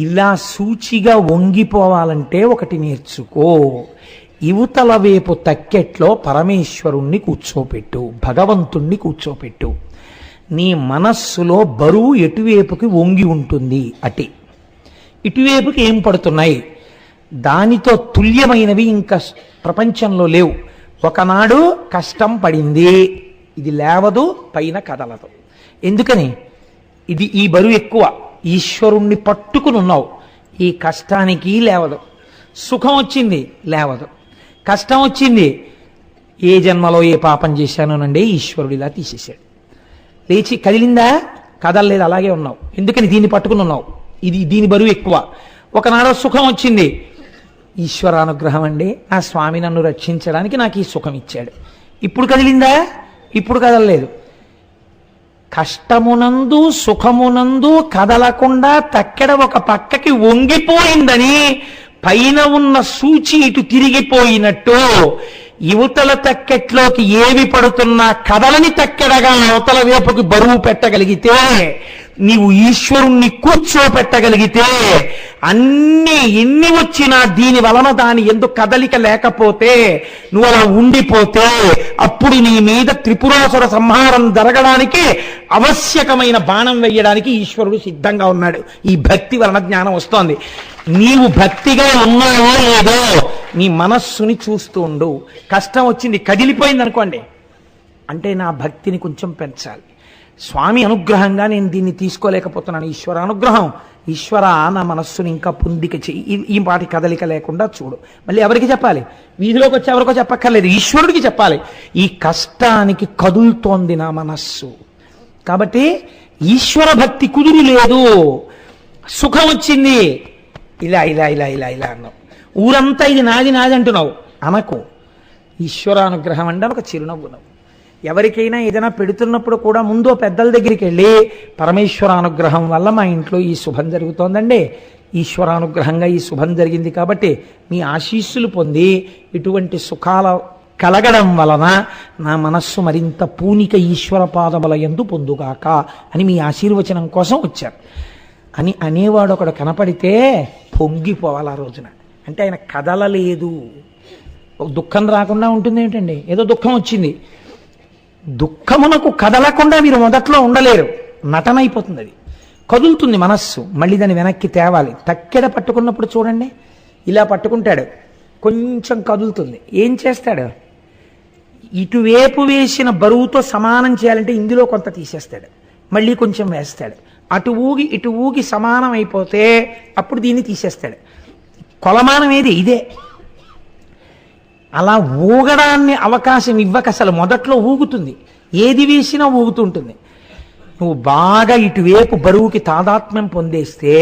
[SPEAKER 1] ఇలా సూచిగా వంగిపోవాలంటే ఒకటి నేర్చుకో. యువతల వైపు తక్కెట్లో పరమేశ్వరుణ్ణి కూర్చోపెట్టు, భగవంతుణ్ణి కూర్చోపెట్టు. నీ మనస్సులో బరువు ఎటువైపుకి వంగి ఉంటుంది, అటే. ఇటువైపుకి ఏం పడుతున్నాయి? దానితో తుల్యమైనవి ఇంకా ప్రపంచంలో లేవు. ఒకనాడు కష్టం పడింది, ఇది లేవదు, పైన కదలదు. ఎందుకని? ఇది ఈ బరువు ఎక్కువ, ఈశ్వరుణ్ణి పట్టుకుని ఉన్నావు, ఈ కష్టానికి లేవదు. సుఖం వచ్చింది, లేవదు. కష్టం వచ్చింది, ఏ జన్మలో ఏ పాపం చేశానోనండి ఈశ్వరుడు ఇలా తీసేశాడు. లేచి కదిలిందా? కదలలేదు, అలాగే ఉన్నావు. ఎందుకని? దీన్ని పట్టుకుని ఉన్నావు, ఇది దీని బరువు ఎక్కువ. ఒకనాడు సుఖం వచ్చింది, ఈశ్వరానుగ్రహం అండి, నా స్వామి నన్ను రక్షించడానికి నాకు ఈ సుఖం ఇచ్చాడు. ఇప్పుడు కదిలిందా? ఇప్పుడు కదలలేదు. కష్టమునందు సుఖమునందు కదలకుండా తక్కెడ ఒక పక్కకి వంగిపోయిందని పైన ఉన్న సూచి ఇటు తిరిగిపోయినట్టు యువతల తక్కెట్లోకి ఏవి పడుతున్నా కదలని తక్కెడగా అవతల వైపుకి బరువు పెట్టగలిగితే, నీవు ఈశ్వరుణ్ణి కూర్చోపెట్టగలిగితే, అన్ని ఎన్ని వచ్చినా దీని వలన దాని ఎందుకు కదలిక లేకపోతే, నువ్వు అలా ఉండిపోతే, అప్పుడు నీ మీద త్రిపురాసుర సంహారం జరగడానికి ఆవశ్యకమైన బాణం వేయడానికి ఈశ్వరుడు సిద్ధంగా ఉన్నాడు. ఈ భక్తి వలన జ్ఞానం వస్తోంది. నీవు భక్తిగా ఉన్నావో లేదో నీ మనస్సుని చూస్తూ ఉండు. కష్టం వచ్చింది, కదిలిపోయింది అనుకోండి, అంటే నా భక్తిని కొంచెం పెంచాలి. స్వామి అనుగ్రహంగా నేను దీన్ని తీసుకోలేకపోతున్నాను, ఈశ్వర అనుగ్రహం. ఈశ్వర, నా మనస్సుని ఇంకా పొందిక చెయ్యి, ఈ పాటి కదలిక లేకుండా చూడు. మళ్ళీ ఎవరికి చెప్పాలి? వీధిలోకి వచ్చి ఎవరికో చెప్పక్కర్లేదు, ఈశ్వరుడికి చెప్పాలి. ఈ కష్టానికి కదులుతోంది నా మనస్సు, కాబట్టి ఈశ్వర భక్తి కుదిరి లేదు. సుఖం వచ్చింది, ఇలా ఇలా ఇలా ఇలా ఇలా అన్నావు. ఊరంతా ఇది నాది నాది అంటున్నావు అనకు. ఈశ్వరానుగ్రహం అంటే ఒక చిరునవ్వు నవ్వు. ఎవరికైనా ఏదైనా పెడుతున్నప్పుడు కూడా ముందు పెద్దల దగ్గరికి వెళ్ళి పరమేశ్వరానుగ్రహం వల్ల మా ఇంట్లో ఈ శుభం జరుగుతోందండి, ఈశ్వరానుగ్రహంగా ఈ శుభం జరిగింది కాబట్టి మీ ఆశీస్సులు పొంది ఇటువంటి సుఖాల కలగడం వలన నా మనస్సు మరింత పూనిక ఈశ్వర పాదముల యందు పొందుగాక అని మీ ఆశీర్వచనం కోసం వచ్చారు అని అనేవాడు ఒకడు కనపడితే పొంగిపోవాలి ఆ రోజున. అంటే ఆయన కదలలేదు. దుఃఖం రాకుండా ఉంటుంది ఏంటండి, ఏదో దుఃఖం వచ్చింది, దుఃఖమునకు కదలకుండా మీరు మొదట్లో ఉండలేరు, నటన అయిపోతుంది, అది కదులుతుంది మనస్సు, మళ్ళీ దాన్ని వెనక్కి తేవాలి. తక్కెడ పట్టుకున్నప్పుడు చూడండి, ఇలా పట్టుకుంటాడు, కొంచెం కదులుతుంది, ఏం చేస్తాడు, ఇటువైపు వేసిన బరువుతో సమానం చేయాలంటే ఇందులో కొంత తీసేస్తాడు, మళ్ళీ కొంచెం వేస్తాడు, అటు ఊగి ఇటు ఊగి సమానం అయిపోతే అప్పుడు దీన్ని తీసేస్తాడు. కొలమానం ఏది ఇదే. అలా ఊగడాన్ని అవకాశం ఇవ్వక అసలు మొదట్లో ఊగుతుంది, ఏది వేసినా ఊగుతుంటుంది. నువ్వు బాగా ఇటువైపు బరువుకి తాదాత్మ్యం పొందేస్తే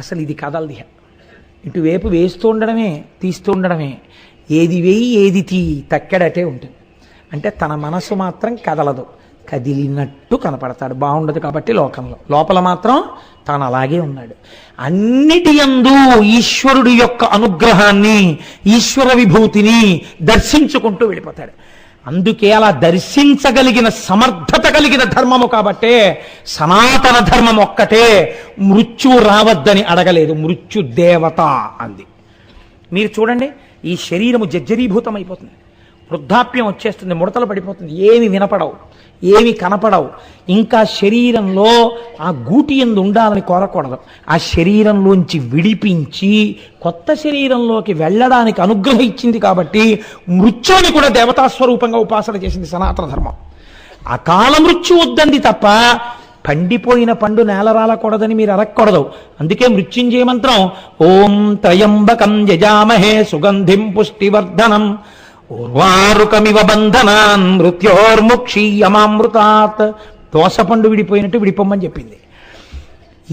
[SPEAKER 1] అసలు ఇది కదలది. ఇటువైపు వేస్తూ ఉండడమే తీస్తూ ఉండడమే, ఏది వేయి ఏది తీ తక్కెడటే ఉంటుంది. అంటే తన మనసు మాత్రం కదలదు, కదిలినట్టు కనపడతాడు. బాగుండదు కాబట్టి లోకంలో, లోపల మాత్రం తాను అలాగే ఉన్నాడు. అన్నిటి యందు ఈశ్వరుడు యొక్క అనుగ్రహాన్ని, ఈశ్వర విభూతిని దర్శించుకుంటూ వెళ్ళిపోతాడు. అందుకే అలా దర్శించగలిగిన సమర్థత కలిగిన ధర్మము కాబట్టే సనాతన ధర్మం ఒక్కటే మృత్యువు రావద్దని అడగలేదు, మృత్యు దేవత అంది. మీరు చూడండి, ఈ శరీరము జర్జరీభూతం అయిపోతుంది, వృద్ధాప్యం వచ్చేస్తుంది, ముడతలు పడిపోతుంది, ఏమి వినపడవు, ఏమి కనపడవు. ఇంకా శరీరంలో ఆ గూటి యందు ఉండాలని కోరకూడదు, ఆ శరీరంలోంచి విడిపించి కొత్త శరీరంలోకి వెళ్ళడానికి అనుగ్రహం ఇచ్చింది కాబట్టి మృత్యుని కూడా దేవతాస్వరూపంగా ఉపాసన చేసింది సనాతన ధర్మం. అకాల మృత్యు వద్దంది తప్ప పండిపోయిన పండు నేలరాలకూడదని మీరు అరక్కూడదు. అందుకే మృత్యుంజయ మంత్రం ఓం త్రయంబకం యజామహే సుగంధిం పుష్టివర్ధనం ఉర్వారుకమివ బంధనాన్ మృత్యోర్ముక్షీయమామృతాత్. దోసపండు విడిపోయినట్టు విడిపోమని చెప్పింది.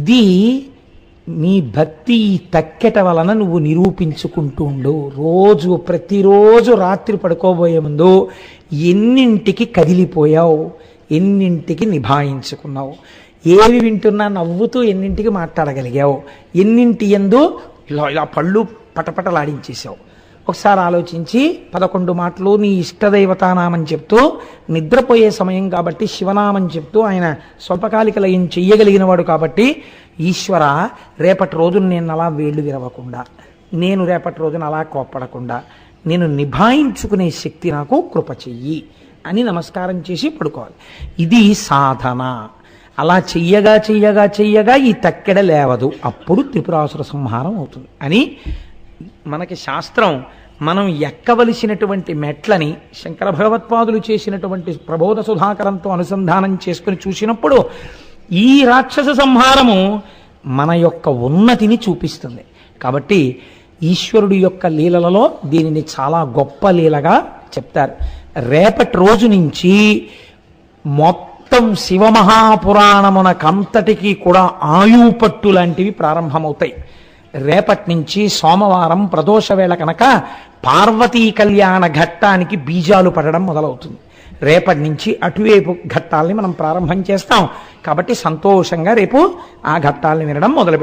[SPEAKER 1] ఇది నీ భక్తి తక్కెట వలన నువ్వు నిరూపించుకుంటూ ఉండు. రోజు ప్రతిరోజు రాత్రి పడుకోబోయే ముందు ఎన్నింటికి కదిలిపోయావు, ఎన్నింటికి నిభాయించుకున్నావు, ఏవి వింటున్నా నవ్వుతూ ఎన్నింటికి మాట్లాడగలిగావు, ఎన్నింటి యందు ఇలా పళ్ళు పటపటలాడించేసావు. ఒకసారి ఆలోచించి 11 మాటలు నీ ఇష్టదైవతానామని చెప్తూ, నిద్రపోయే సమయం కాబట్టి శివనామని చెప్తూ, ఆయన స్వల్పకాలిక లయం చెయ్యగలిగిన వాడు కాబట్టి ఈశ్వర రేపటి రోజున నేను అలా వేళ్ళు విరవకుండా, నేను రేపటి రోజున అలా కోప్పడకుండా నేను నిభాయించుకునే శక్తి నాకు కృప చెయ్యి అని నమస్కారం చేసి పడుకోవాలి. ఇది సాధన. అలా చెయ్యగా చెయ్యగా చెయ్యగా ఈ తక్కెడ లేవదు, అప్పుడు త్రిపురాసుర సంహారం అవుతుంది అని మనకి శాస్త్రం మనం ఎక్కవలసినటువంటి మెట్లని శంకర భగవత్పాదులు చేసినటువంటి ప్రబోధ సుధాకరంతో అనుసంధానం చేసుకుని చూసినప్పుడు ఈ రాక్షస సంహారము మన యొక్క ఉన్నతిని చూపిస్తుంది. కాబట్టి ఈశ్వరుడి యొక్క లీలలలో దీనిని చాలా గొప్ప లీలగా చెప్తారు. రేపటి రోజు నుంచి మొత్తం శివమహాపురాణమునకంతటికీ కూడా ఆయుపట్టు లాంటివి ప్రారంభమవుతాయి. రేపటి నుంచి సోమవారం ప్రదోష వేళ కనుక పార్వతీ కళ్యాణ ఘట్టానికి బీజాలు పడడం మొదలవుతుంది. రేపటి నుంచి అటువైపు ఘట్టాలని మనం ప్రారంభం చేస్తాం. కాబట్టి సంతోషంగా రేపు ఆ ఘట్టాలని వినడం మొదలుపెట్టాం.